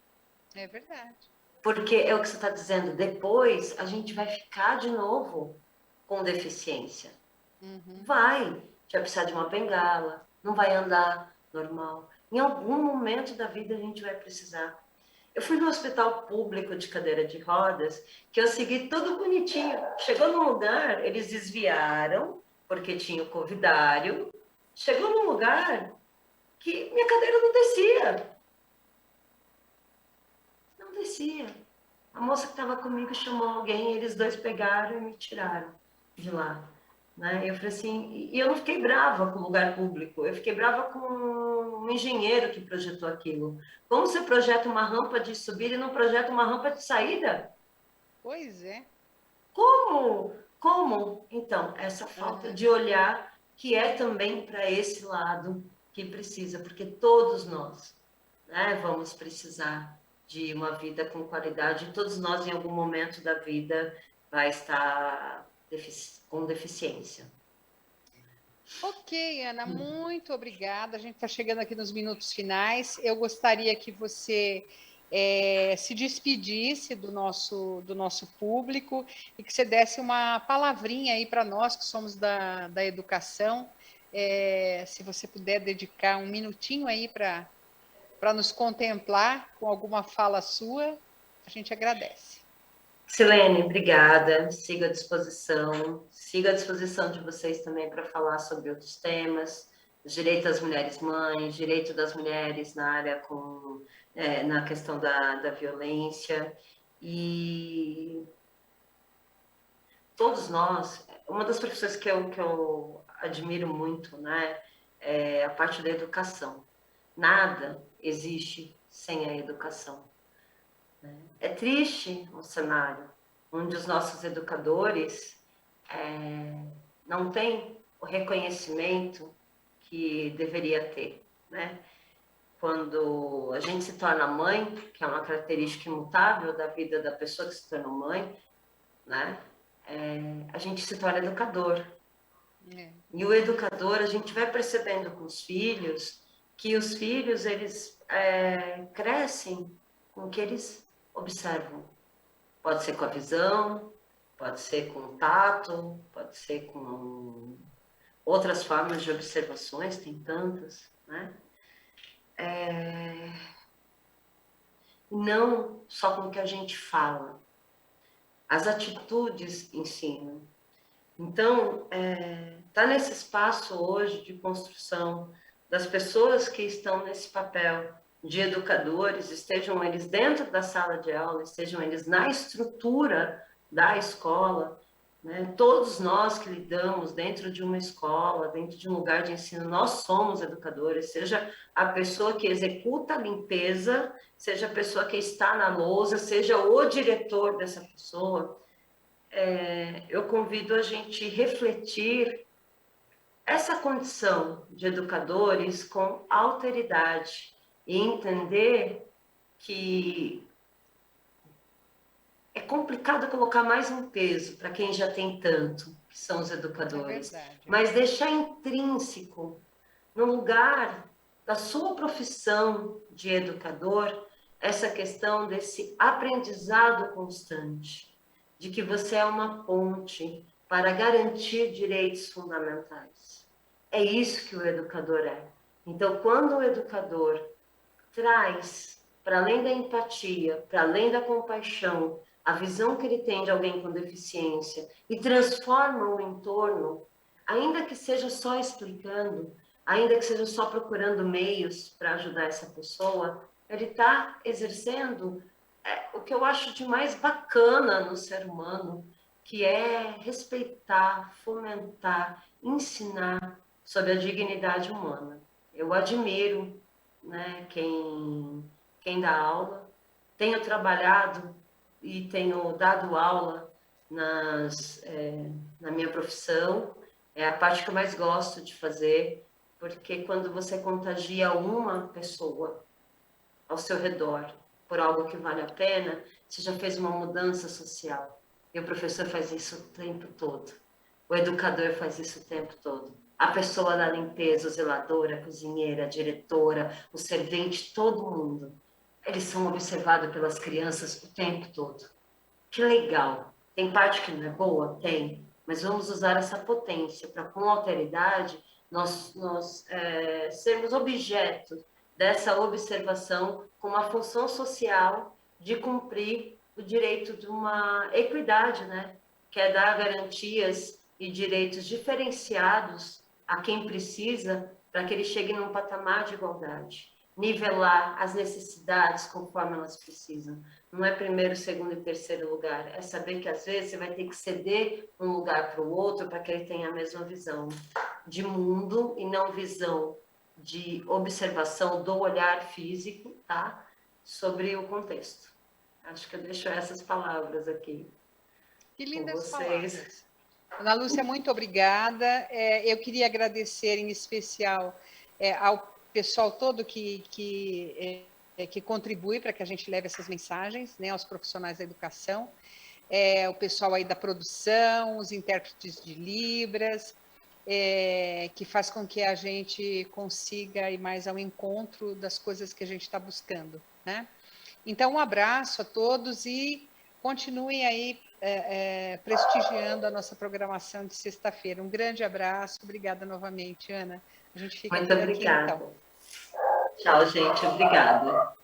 É verdade. Porque é o que você está dizendo, depois a gente vai ficar de novo com deficiência. Vai precisar de uma bengala, não vai andar normal. Em algum momento da vida a gente vai precisar. Eu fui no hospital público de cadeira de rodas, que eu segui tudo bonitinho. Chegou num lugar, eles desviaram, porque tinha o covidário. Chegou num lugar que minha cadeira não descia. Não descia. A moça que estava comigo chamou alguém, eles dois pegaram e me tiraram de lá. Né? Eu falei assim, e eu não fiquei brava com o lugar público, eu fiquei brava com um engenheiro que projetou aquilo. Como você projeta uma rampa de subida e não projeta uma rampa de saída? Pois é. Como? Como? Então, essa falta Uhum. de olhar que é também para esse lado que precisa, porque todos nós, né, vamos precisar de uma vida com qualidade, todos nós em algum momento da vida vai estar com deficiência. Ok, Ana, muito obrigada. A gente está chegando aqui nos minutos finais. Eu gostaria que você se despedisse do nosso público e que você desse uma palavrinha aí para nós que somos da educação. Se você puder dedicar um minutinho aí para nos contemplar com alguma fala sua, a gente agradece. Silene, obrigada. Sigo à disposição de vocês também para falar sobre outros temas, direito das mulheres mães, direito das mulheres na área na questão da violência. E todos nós, uma das profissões que eu admiro muito, né, é a parte da educação. Nada existe sem a educação. É triste um cenário onde os nossos educadores não têm o reconhecimento que deveria ter, né? Quando a gente se torna mãe, que é uma característica imutável da vida da pessoa que se tornou mãe, né? A gente se torna educador. E o educador, a gente vai percebendo com os filhos que os filhos, eles crescem com o que eles observam. Pode ser com a visão, pode ser com o tato, pode ser com outras formas de observações, tem tantas, né? Não só com o que a gente fala. As atitudes ensinam. Então, tá nesse espaço hoje de construção das pessoas que estão nesse papel de educadores, estejam eles dentro da sala de aula, estejam eles na estrutura da escola, né? Todos nós que lidamos dentro de uma escola, dentro de um lugar de ensino, nós somos educadores, seja a pessoa que executa a limpeza, seja a pessoa que está na lousa, seja o diretor dessa pessoa. Eu convido a gente refletir essa condição de educadores com alteridade e entender que é complicado colocar mais um peso para quem já tem tanto, que são os educadores, mas deixar intrínseco no lugar da sua profissão de educador essa questão desse aprendizado constante, de que você é uma ponte para garantir direitos fundamentais. É isso que o educador é. Então, quando o educador traz, para além da empatia, para além da compaixão, a visão que ele tem de alguém com deficiência e transforma o entorno, ainda que seja só explicando, ainda que seja só procurando meios para ajudar essa pessoa, ele está exercendo o que eu acho de mais bacana no ser humano, que é respeitar, fomentar, ensinar sobre a dignidade humana. Eu admiro, né, quem dá aula. Tenho trabalhado e tenho dado aula na minha profissão. É a parte que eu mais gosto de fazer, porque quando você contagia uma pessoa ao seu redor por algo que vale a pena, você já fez uma mudança social. E o professor faz isso o tempo todo. O educador faz isso o tempo todo. A pessoa da limpeza, o zelador, a cozinheira, a diretora, o servente, todo mundo. Eles são observados pelas crianças o tempo todo. Que legal. Tem parte que não é boa? Tem. Mas vamos usar essa potência para, com alteridade, nós sermos objeto dessa observação com uma função social de cumprir o direito de uma equidade, né? Que é dar garantias e direitos diferenciados a quem precisa para que ele chegue num patamar de igualdade. nivelar as necessidades conforme elas precisam. Não é primeiro, segundo e terceiro lugar, é saber que às vezes você vai ter que ceder um lugar para o outro para que ele tenha a mesma visão de mundo e não visão de observação do olhar físico, tá? Sobre o contexto. Acho que eu deixo essas palavras aqui. Que lindas palavras. Ana Lúcia, muito obrigada. Eu queria agradecer em especial ao pessoal todo que contribui para que a gente leve essas mensagens, né, aos profissionais da educação, o pessoal aí da produção, os intérpretes de Libras, que faz com que a gente consiga ir mais ao encontro das coisas que a gente está buscando, né? Então, um abraço a todos e continuem aí prestigiando a nossa programação de sexta-feira. Um grande abraço, obrigada novamente, Ana. A gente fica Muito por obrigada. aqui, então. Tchau, gente, obrigada.